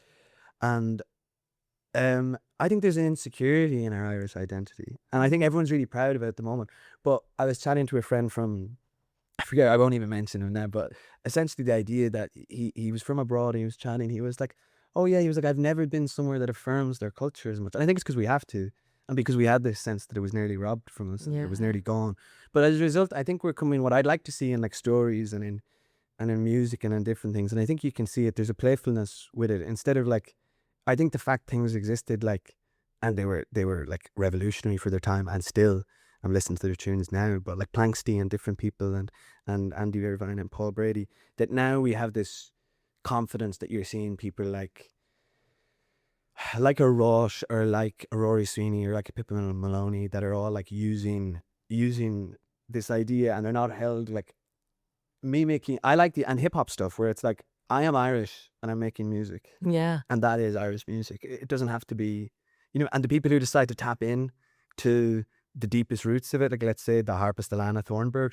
C: And I think there's an insecurity in our Irish identity. And I think everyone's really proud of it at the moment. But I was chatting to a friend from, I forget, I won't even mention him now, but essentially the idea that he was from abroad, and he was chatting, he was like, oh yeah, he was like, I've never been somewhere that affirms their culture as much. And I think it's because we have to. And because we had this sense that it was nearly robbed from us, it was nearly gone. But as a result, I think we're coming, what I'd like to see in like stories and in music and in different things. And I think you can see it. There's a playfulness with it. Instead of like, I think the fact things existed like, and they were like revolutionary for their time, and still, I'm listening to their tunes now, but like Planksty and different people and Andy Irvine and Paul Brady, that now we have this confidence that you're seeing people like like a Rush or like a Rory Sweeney or like a Pippin Maloney that are all like using this idea, and they're not held like me making. I like and hip hop stuff where it's like I am Irish and I'm making music,
B: Yeah.
C: and that is Irish music. It doesn't have to be, and the people who decide to tap in to the deepest roots of it, like let's say the harpist Alana Thornburg,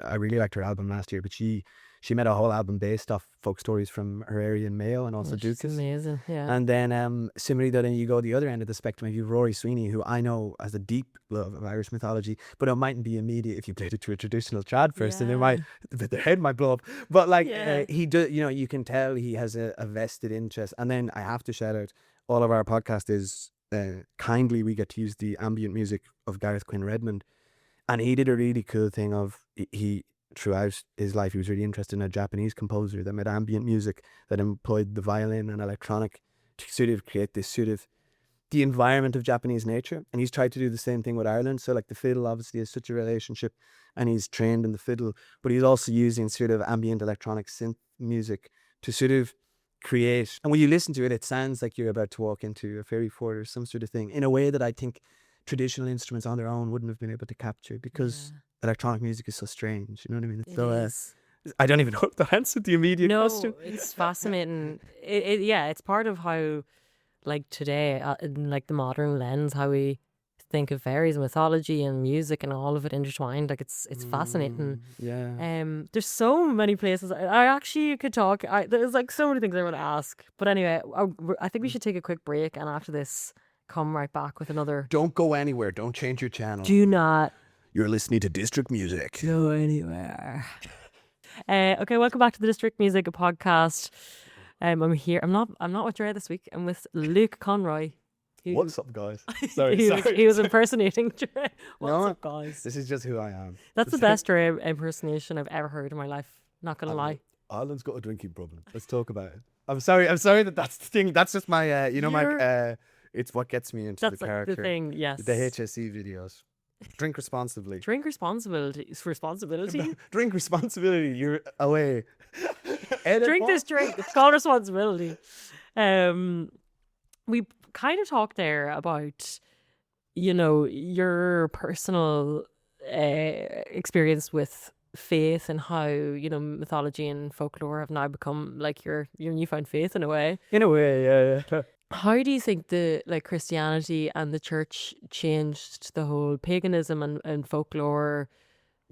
C: I really liked her album last year, but she made a whole album based off folk stories from her area in Mayo and also
B: She's
C: Dúchas.
B: amazing. Yeah.
C: And then similarly, then you go the other end of the spectrum. You have Rory Sweeney, who I know has a deep love of Irish mythology, but it mightn't be immediate if you played it to a traditional trad person. Their head might blow up. But like he does, you can tell he has a vested interest. And then I have to shout out all of our podcast is kindly we get to use the ambient music of Gareth Quinn Redmond, and he did a really cool thing of he throughout his life he was really interested in a Japanese composer that made ambient music that employed the violin and electronic to sort of create this sort of the environment of Japanese nature, and he's tried to do the same thing with Ireland. So like the fiddle obviously has such a relationship, and he's trained in the fiddle, but he's also using sort of ambient electronic synth music to sort of create, and when you listen to it, it sounds like you're about to walk into a fairy fort or some sort of thing in a way that I think traditional instruments on their own wouldn't have been able to capture, because electronic music is so strange, you know what I mean? It's so I don't even know if that answered the immediate question.
B: It's fascinating. It's part of how, like today, in like the modern lens, how we think of fairies and mythology and music and all of it intertwined. Like it's fascinating.
C: Yeah.
B: There's so many places I actually could talk. There's like so many things I want to ask. But anyway, I think we should take a quick break, and after this, come right back with another.
C: Don't go anywhere. Don't change your channel.
B: Do not
C: You're listening to District Music.
B: go anywhere. Okay, welcome back to the District Music podcast. I'm here. I'm not with Dre this week. I'm with Luke Conroy.
C: What's up, guys?
B: He was impersonating Dre. What's up, guys?
C: This is just who I am.
B: That's the best Dre impersonation I've ever heard in my life. Not gonna lie.
C: Ireland's got a drinking problem. Let's talk about it. I'm sorry that's the thing. That's just my it's what gets me into the character.
B: The thing, yes.
C: The HSE videos. Drink responsibly.
B: Drink responsibility.
C: Drink responsibility. You're away.
B: Drink this drink. It's called responsibility. We kind of talked there about, your personal experience with faith and how, mythology and folklore have now become like your newfound faith in a way.
C: In a way, yeah.
B: How do you think the Christianity and the church changed the whole paganism and folklore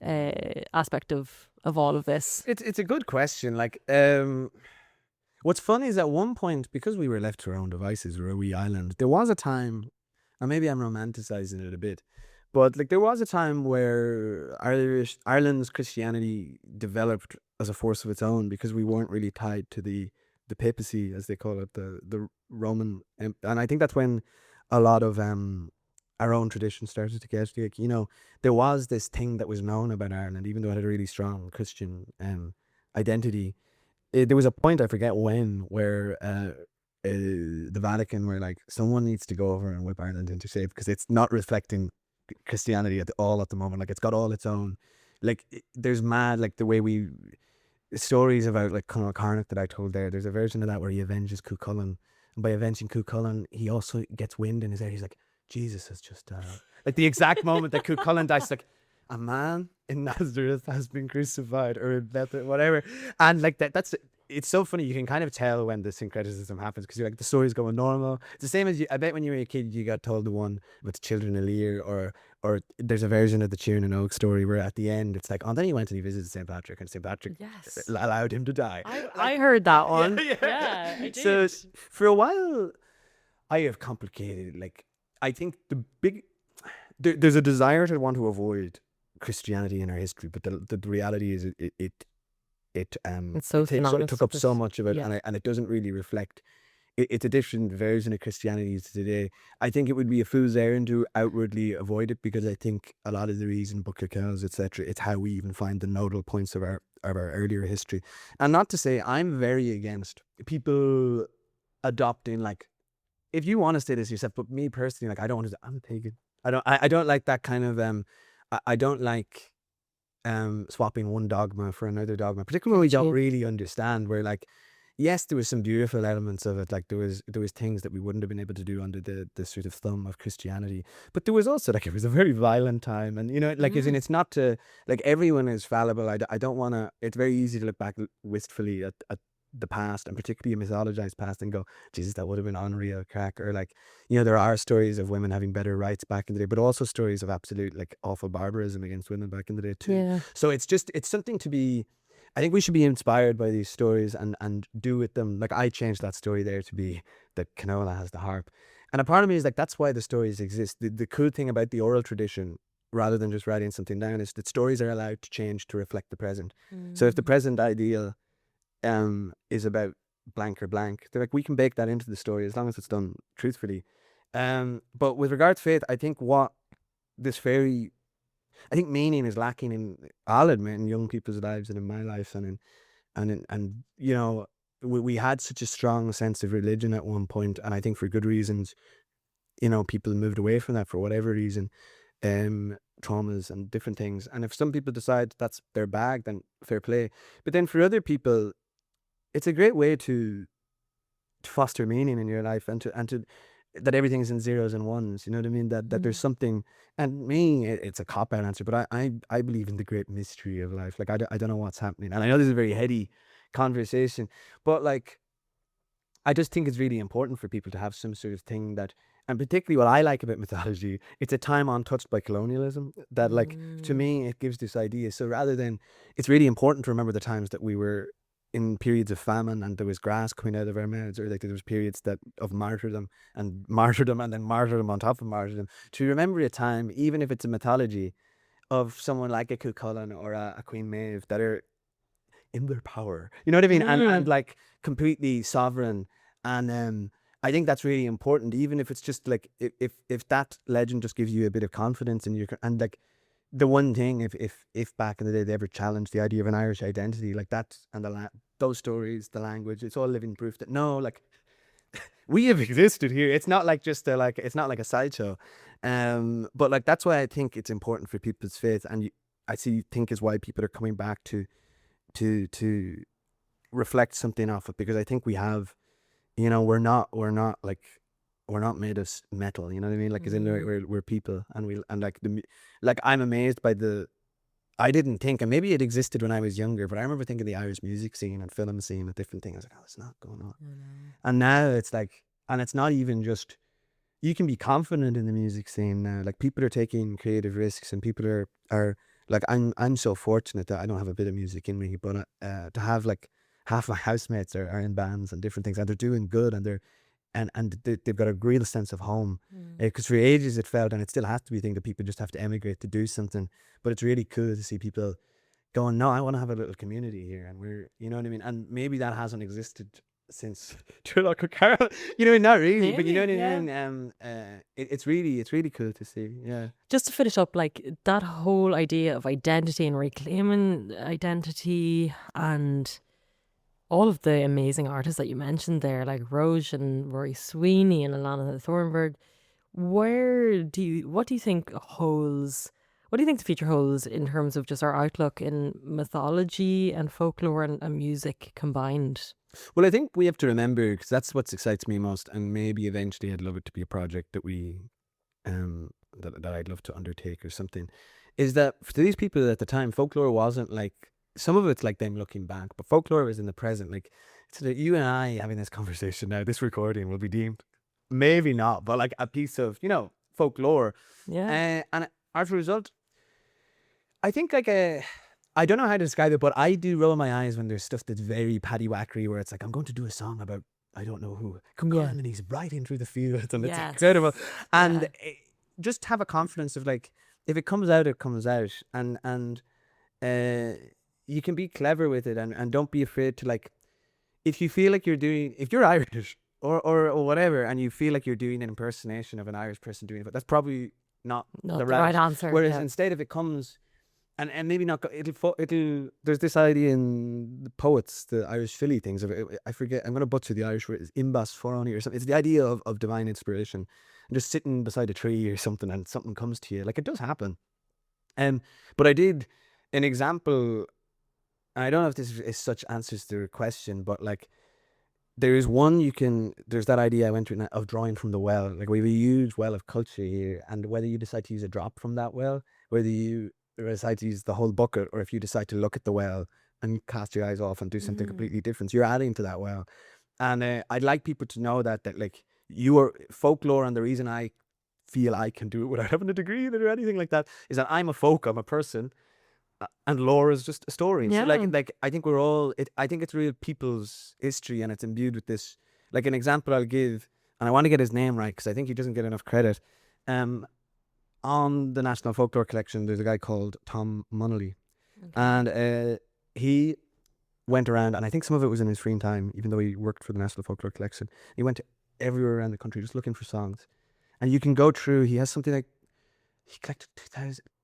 B: aspect of all of this?
C: It's a good question. Like, what's funny is at one point, because we were left to our own devices, we're a wee island, there was a time, and maybe I'm romanticizing it a bit, but like there was a time where Ireland's Christianity developed as a force of its own, because we weren't really tied to the papacy, as they call it, the Roman, and I think that's when a lot of our own tradition started to get, like, there was this thing that was known about Ireland, even though it had a really strong Christian identity. There was a point, I forget when, where the Vatican were like, someone needs to go over and whip Ireland into shape, because it's not reflecting Christianity at all at the moment. Like, it's got all its own, like, there's mad, like the way stories about like Conor Carnock that I told there's a version of that where he avenges Cuchulainn, and by avenging Cuchulainn he also gets wind in his ear. He's like, Jesus has just like the exact moment that Cuchulainn dies, like, a man in Nazareth has been crucified, or in Bethlehem, whatever. And like that's it's so funny. You can kind of tell when the syncretism happens, because you're like, the story's going normal. It's the same as I bet when you were a kid you got told the one with the children of Lear, or there's a version of the Tune and Oak story where at the end it's like, oh, then he went and he visited St. Patrick, and St. Patrick allowed him to die.
B: I heard that one. Yeah, I did.
C: So for a while I have complicated, like, I think there's a desire to want to avoid Christianity in our history, but the reality is it took up so much of it, and it doesn't really reflect. It's a different version of Christianity today. I think it would be a fool's errand to outwardly avoid it, because I think a lot of the reason, Book of Kells, etc., it's how we even find the nodal points of our earlier history. And not to say I'm very against people adopting, like, if you want to say this yourself, but me personally, like, I don't want to. I'm a pagan. I don't like that kind of I don't like swapping one dogma for another dogma, particularly when we don't really understand. Where, like, yes, there was some beautiful elements of it. Like there was things that we wouldn't have been able to do under the sort of thumb of Christianity. But there was also like it was a very violent time, and like as in it's not to like everyone is fallible. I don't want to. It's very easy to look back wistfully at the past, and particularly a mythologized past, and go, Jesus, that would have been unreal crack. Or like there are stories of women having better rights back in the day, but also stories of absolute like awful barbarism against women back in the day too.
B: Yeah.
C: So it's something to be. I think we should be inspired by these stories and do with them. Like I changed that story there to be that Canola has the harp. And a part of me is like, that's why the stories exist. The cool thing about the oral tradition, rather than just writing something down, is that stories are allowed to change to reflect the present. So if the present ideal is about blank or blank, they're like, we can bake that into the story as long as it's done truthfully. But with regard to faith, I think what this fairy... I think meaning is lacking in, I'll admit, in young people's lives and in my life, and we had such a strong sense of religion at one point, and I think for good reasons. People moved away from that for whatever reason, traumas and different things. And if some people decide that's their bag, then fair play. But then for other people, it's a great way to foster meaning in your life, and to that everything's in zeros and ones. You know what I mean? That there's something. And me, it's a cop-out answer, but I believe in the great mystery of life. Like, I don't know what's happening. And I know this is a very heady conversation, but like, I just think it's really important for people to have some sort of thing that, and particularly what I like about mythology, it's a time untouched by colonialism, that like, to me, it gives this idea. So rather than, it's really important to remember the times that we were in periods of famine and there was grass coming out of our mouths, or like there was periods of martyrdom and then martyrdom on top of martyrdom, to remember a time, even if it's a mythology, of someone like a Chulainn or a Queen Maeve that are in their power, you know what I mean, and like completely sovereign. And I think that's really important, even if it's just like, if that legend just gives you a bit of confidence in your, and like, the one thing, if back in the day they ever challenged the idea of an Irish identity, like that, and those stories, the language, it's all living proof that no, like, we have existed here. It's not like just it's not like a sideshow. But like, that's why I think it's important for people's faith, and I think is why people are coming back to reflect something off it, because I think we have, we're not made of metal, you know what I mean? Like, as in we're people, and like I'm amazed by I didn't think, and maybe it existed when I was younger, but I remember thinking the Irish music scene and film scene and different things. I was like, oh, it's not going on. And now it's like, and it's not even just, you can be confident in the music scene now. Like, people are taking creative risks, and people are like, I'm so fortunate that I don't have a bit of music in me, but to have like half my housemates are in bands and different things, and they're doing good, and they've got a real sense of home. Because for ages it felt, and it still has to be a thing, that people just have to emigrate to do something. But it's really cool to see people going, no, I want to have a little community here, and we're, you know what I mean? And maybe that hasn't existed since Turlock O'Carroll, you know, not really, but you know what I mean? It's really cool to see, yeah.
B: Just to finish up, like, that whole idea of identity and reclaiming identity, and all of the amazing artists that you mentioned there, like Roche and Rory Sweeney and Alana Thornburg, what do you think the future holds in terms of just our outlook in mythology and folklore and music combined?
C: Well, I think we have to remember, because that's what excites me most, and maybe eventually I'd love it to be a project that we that I'd love to undertake or something, is that for these people at the time, folklore wasn't like, some of it's like them looking back, but folklore was in the present. Like, so that you and I having this conversation now, this recording will be deemed, maybe not, but like a piece of, folklore.
B: Yeah.
C: And as a result, I think like I don't know how to describe it, but I do roll my eyes when there's stuff that's very paddywhackery, where it's like, I'm going to do a song about I don't know who. Come on, and he's riding through the fields, and it's incredible. And just have a confidence of like, if it comes out, it comes out, and you can be clever with it, and don't be afraid to, like, if you feel like if you're Irish or whatever, and you feel like you're doing an impersonation of an Irish person doing it, that's probably not the right answer. Whereas instead, if it comes, and maybe not, it'll there's this idea in the poets, the Irish Philly things of it, I forget, I'm going to butcher the Irish word, imbas foroni or something. It's the idea of divine inspiration, and just sitting beside a tree or something, and something comes to you. Like, it does happen. But I did an example, and I don't know if this is such answers to your question, but like, there's that idea I went through of drawing from the well. Like we have a huge well of culture here, and whether you decide to use a drop from that well, whether you decide to use the whole bucket, or if you decide to look at the well and cast your eyes off and do something completely different, you're adding to that well. And I'd like people to know that like you are folklore, and the reason I feel I can do it without having a degree in it or anything like that is that I'm a person, and lore is just a story.
B: Yeah.
C: So like I think we're all. I think it's real people's history, and it's imbued with this. Like an example I'll give, and I want to get his name right because I think he doesn't get enough credit. On the National Folklore Collection, there's a guy called Tom Munnelly, and he went around, and I think some of it was in his free time, even though he worked for the National Folklore Collection. He went to everywhere around the country just looking for songs, and you can go through. He has something like he collected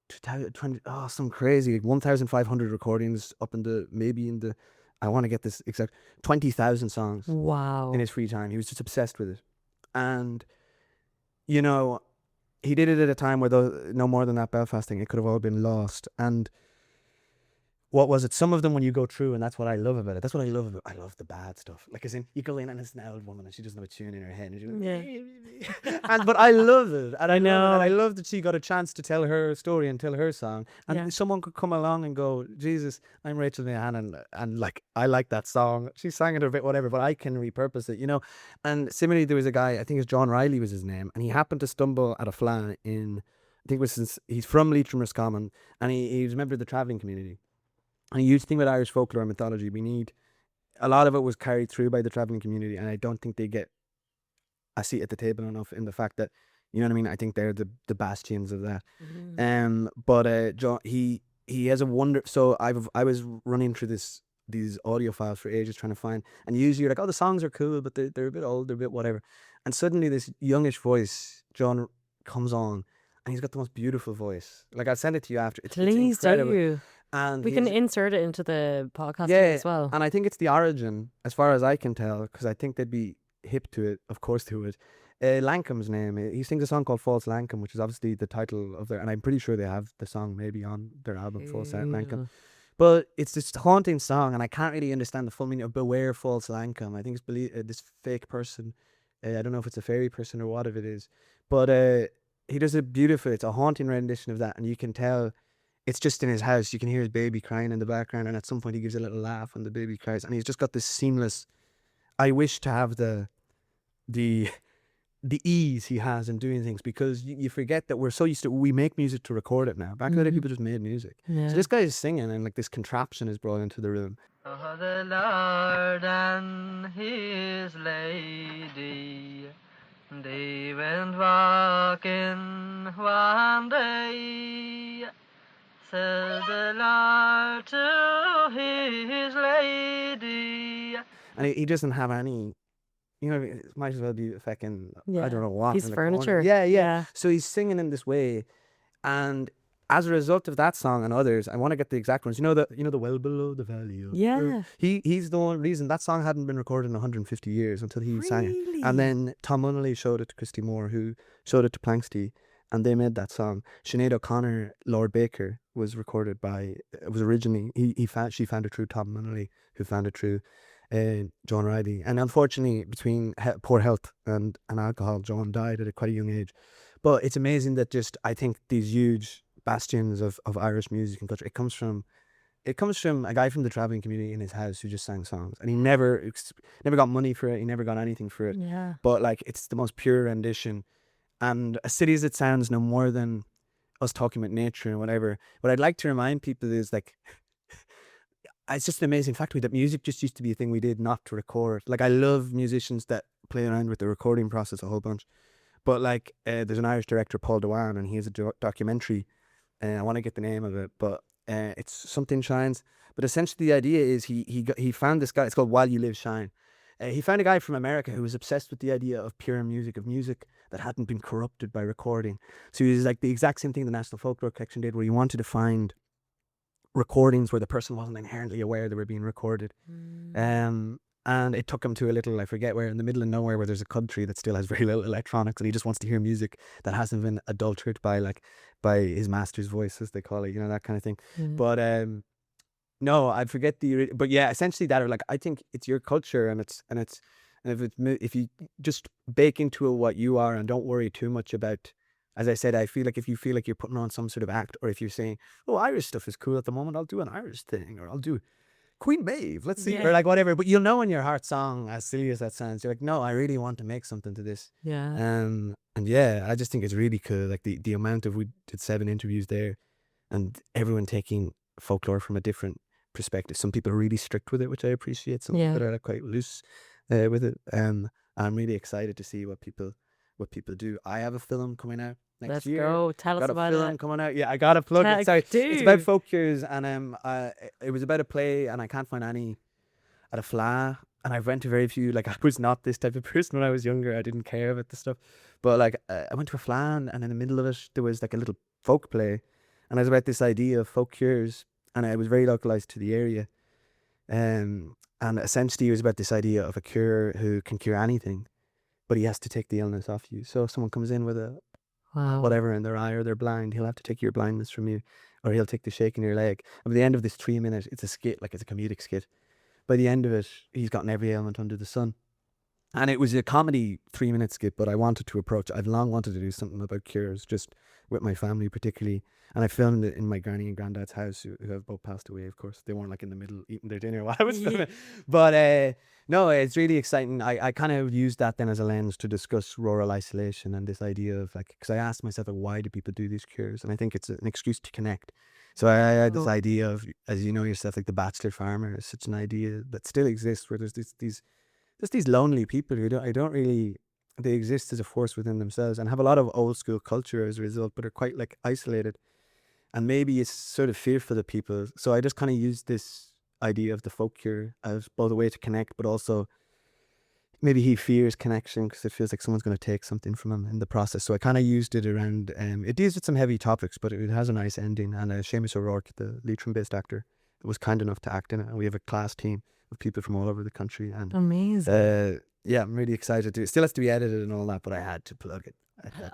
C: 2020, some crazy, like 1,500 recordings up in the, I want to get this exact, 20,000 songs.
B: Wow.
C: In his free time. He was just obsessed with it. And, you know, he did it at a time where no more than that Belfast thing, it could have all been lost. And what was it? Some of them when you go through, and that's what I love about it. That's what I love about it. I love the bad stuff. Like, as in, you go in and it's an old woman and she doesn't have a tune in her head. And but I love it. And I know. And I love that she got a chance to tell her story and tell her song. And someone could come along and go, Jesus, I'm Rachel Mae Hannon. And like, I like that song. She sang it a bit, whatever, but I can repurpose it, you know. And similarly, there was a guy, I think it's John Riley was his name. And he happened to stumble at a flat in, I think it was he's from Leitrim, Roscommon. And he was a member of the travelling community. And a huge thing with Irish folklore and mythology, a lot of it was carried through by the travelling community, and I don't think they get a seat at the table enough in the fact that, you know what I mean? I think they're the bastions of that. But John, he has a wonder. So I was running through these audio files for ages trying to find, and usually you're like, oh, the songs are cool, but they're a bit old, they're a bit whatever. And suddenly this youngish voice, John, comes on, and he's got the most beautiful voice. Like, I'll send it to you after.
B: Please, don't you?
C: And
B: we can insert it into the podcast as well.
C: And I think it's the origin, as far as I can tell, because I think they'd be hip to it, of course, to it. Lankam's name, he sings a song called False Lankum, which is obviously the title of and I'm pretty sure they have the song maybe on their album, False Lankum. But it's this haunting song, and I can't really understand the full meaning of Beware False Lankum. I think it's this fake person. I don't know if it's a fairy person or what if it is. But he does it's a haunting rendition of that, and you can tell it's just in his house. You can hear his baby crying in the background, and at some point he gives a little laugh when the baby cries, and he's just got this seamless. I wish to have the ease he has in doing things, because you forget that we're so used to, we make music to record it now. Back in the day, people just made music. So this guy is singing, and like this contraption is brought into the room.
D: Oh, the Lord and his lady, they went walking one day. Said the Lord to his lady.
C: And he doesn't have any, you know, it might as well be a fucking, I don't know what.
B: He's furniture.
C: Yeah. So he's singing in this way. And as a result of that song and others, I want to get the exact ones. You know the Well Below the Valley. He's the one reason that song hadn't been recorded in 150 years until he sang it. And then Tom Munnelly showed it to Christy Moore, who showed it to Planksty, and they made that song. Sinead O'Connor, Lord Baker, was recorded by, it was originally, she found it through Tom Munnelly, who found it through John Riley. And unfortunately, between poor health and alcohol, John died at quite a young age. But it's amazing that just, I think these huge bastions of Irish music and culture, it comes from a guy from the travelling community in his house who just sang songs, and he never got money for it, he never got anything for it. But like, it's the most pure rendition. And as silly as it sounds, no more than us talking about nature and whatever, what I'd like to remind people is, like, it's just an amazing fact that music just used to be a thing we did not to record. Like, I love musicians that play around with the recording process a whole bunch. But like, there's an Irish director, Paul Dewan, and he has a documentary, and I want to get the name of it, but it's Something Shines. But essentially the idea is he found this guy, it's called While You Live Shine. He found a guy from America who was obsessed with the idea of pure music, of music that hadn't been corrupted by recording. So he was like the exact same thing the National Folklore Collection did, where he wanted to find recordings where the person wasn't inherently aware they were being recorded. And it took him to a little, I forget where, in the middle of nowhere, where there's a country that still has very little electronics, and he just wants to hear music that hasn't been adulterated by his master's voice, as they call it, that kind of thing. But no, I forget but yeah, essentially that, or like, I think it's your culture, and it's And if you just bake into it what you are and don't worry too much about, as I said, I feel like if you feel like you're putting on some sort of act, or if you're saying, oh, Irish stuff is cool at the moment, I'll do an Irish thing, or I'll do Queen Maeve, let's see, or like whatever. But you'll know in your heart song, as silly as that sounds, you're like, no, I really want to make something to this.
B: Yeah.
C: And yeah, I just think it's really cool. Like the amount of, we did 7 interviews there, and everyone taking folklore from a different perspective. Some people are really strict with it, which I appreciate. Some people are quite loose with it. I'm really excited to see what people do. I have a film coming out next year.
B: Let's go. Tell us about
C: it. Got a film
B: it.
C: coming out. Yeah, I got to plug it. Sorry, it's about folk cures, and it was about a play, and I can't find any at a fla. And I've went to very few. Like, I was not this type of person when I was younger. I didn't care about the stuff. But like, I went to a fla, and in the middle of it, there was like a little folk play, and it was about this idea of folk cures, and it was very localized to the area. And essentially, it was about this idea of a cure who can cure anything, but he has to take the illness off you. So if someone comes in with a whatever in their eye, or they're blind, he'll have to take your blindness from you, or he'll take the shake in your leg. And by the end of this 3-minute, it's a skit, like it's a comedic skit. By the end of it, he's gotten every ailment under the sun. And it was a comedy 3-minute skit, but I wanted to approach, I've long wanted to do something about cures, just with my family particularly. And I filmed it in my granny and granddad's house, who have both passed away, of course. They weren't like in the middle eating their dinner while I was filming. But no, it's really exciting. I kind of used that then as a lens to discuss rural isolation and this idea of like, because I asked myself, like, why do people do these cures? And I think it's an excuse to connect. So I had this idea of, as you know yourself, like the bachelor farmer is such an idea that still exists, where there's these lonely people who they exist as a force within themselves and have a lot of old school culture as a result, but are quite like isolated. And maybe it's sort of fearful of people. So I just kind of used this idea of the folk cure as both a way to connect, but also maybe he fears connection because it feels like someone's going to take something from him in the process. So I kind of used it around, it deals with some heavy topics, but it has a nice ending. And Seamus O'Rourke, the Leitrim-based actor, was kind enough to act in it. And we have a class team of people from all over the country. And
B: amazing.
C: Yeah, I'm really excited to. It still has to be edited and all that, but I had to plug it.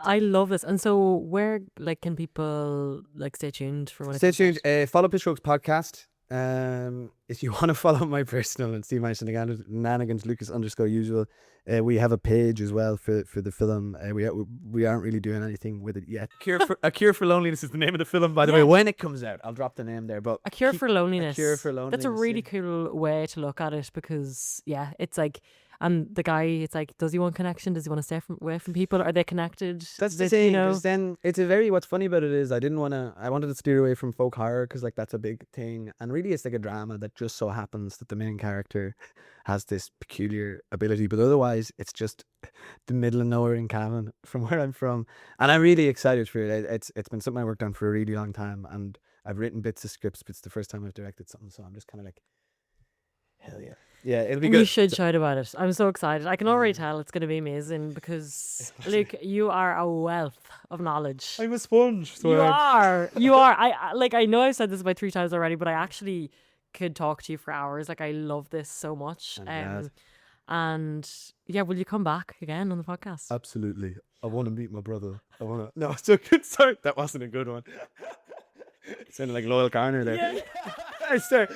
B: I love this. And so where can people stay tuned for when
C: Stay tuned. Follow Pisrógs podcast. If you want to follow my personal and see my shenanigans, Lucas_usual. We have a page as well for the film. We aren't really doing anything with it yet. A Cure for Loneliness is the name of the film, by the way. When it comes out, I'll drop the name there. But
B: A Cure for Loneliness.
C: A Cure for Loneliness.
B: That's a really cool way to look at it, because it's like, and the guy, it's like, does he want connection? Does he want to stay away from people? Are they connected?
C: That's the thing. Then it's what's funny about it is I wanted to steer away from folk horror because like that's a big thing. And really it's like a drama that just so happens that the main character has this peculiar ability. But otherwise it's just the middle of nowhere in Cavan from where I'm from. And I'm really excited for it. It's been something I worked on for a really long time. And I've written bits of scripts, but it's the first time I've directed something. So I'm just kind of like, hell yeah. Yeah, it'll be good.
B: You should shout about it. I'm so excited. I can already tell it's going to be amazing because, Luke, you are a wealth of knowledge.
C: I'm a sponge. So
B: you are. I know I've said this about 3 times already, but I actually could talk to you for hours. Like, I love this so much. And yeah, will you come back again on the podcast?
C: Absolutely. I want to meet my brother. No, it's so good. Sorry, that wasn't a good one. It sounded like Loyal Garner there. Yeah. Sorry.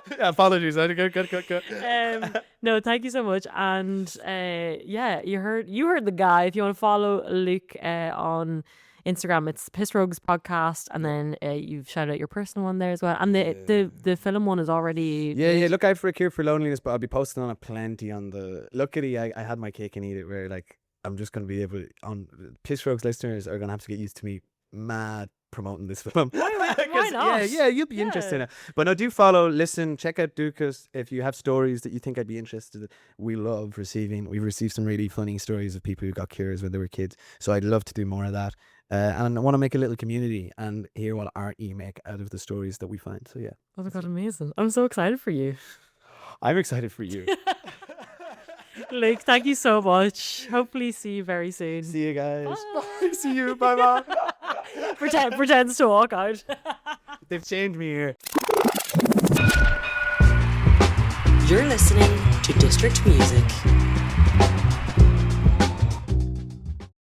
C: Yeah, apologies. Good.
B: No, thank you so much. And you heard the guy. If you want to follow Luke on Instagram, it's Pisrógs podcast, and then you've shouted out your personal one there as well. And the film one is already
C: look out for A Cure for Loneliness, but I'll be posting on it plenty on the. Luckily, I had my cake and eat it, where like I'm just going to be able to, on Pisrógs listeners are going to have to get used to me mad promoting this film.
B: Why not?
C: Yeah, you'll be interested in it. But no, do follow, listen, check out Dúchas. If you have stories that you think I'd be interested in, we've received some really funny stories of people who got cures when they were kids. So I'd love to do more of that. And I want to make a little community and hear what art you make out of the stories that we find. So yeah.
B: Oh my God, amazing. I'm so excited for you.
C: I'm excited for you.
B: Luke, thank you so much. Hopefully see you very soon.
C: See you guys.
B: Bye.
C: See you. Bye.
B: Pretends to walk out.
C: They've changed me here.
A: You're listening to District Music.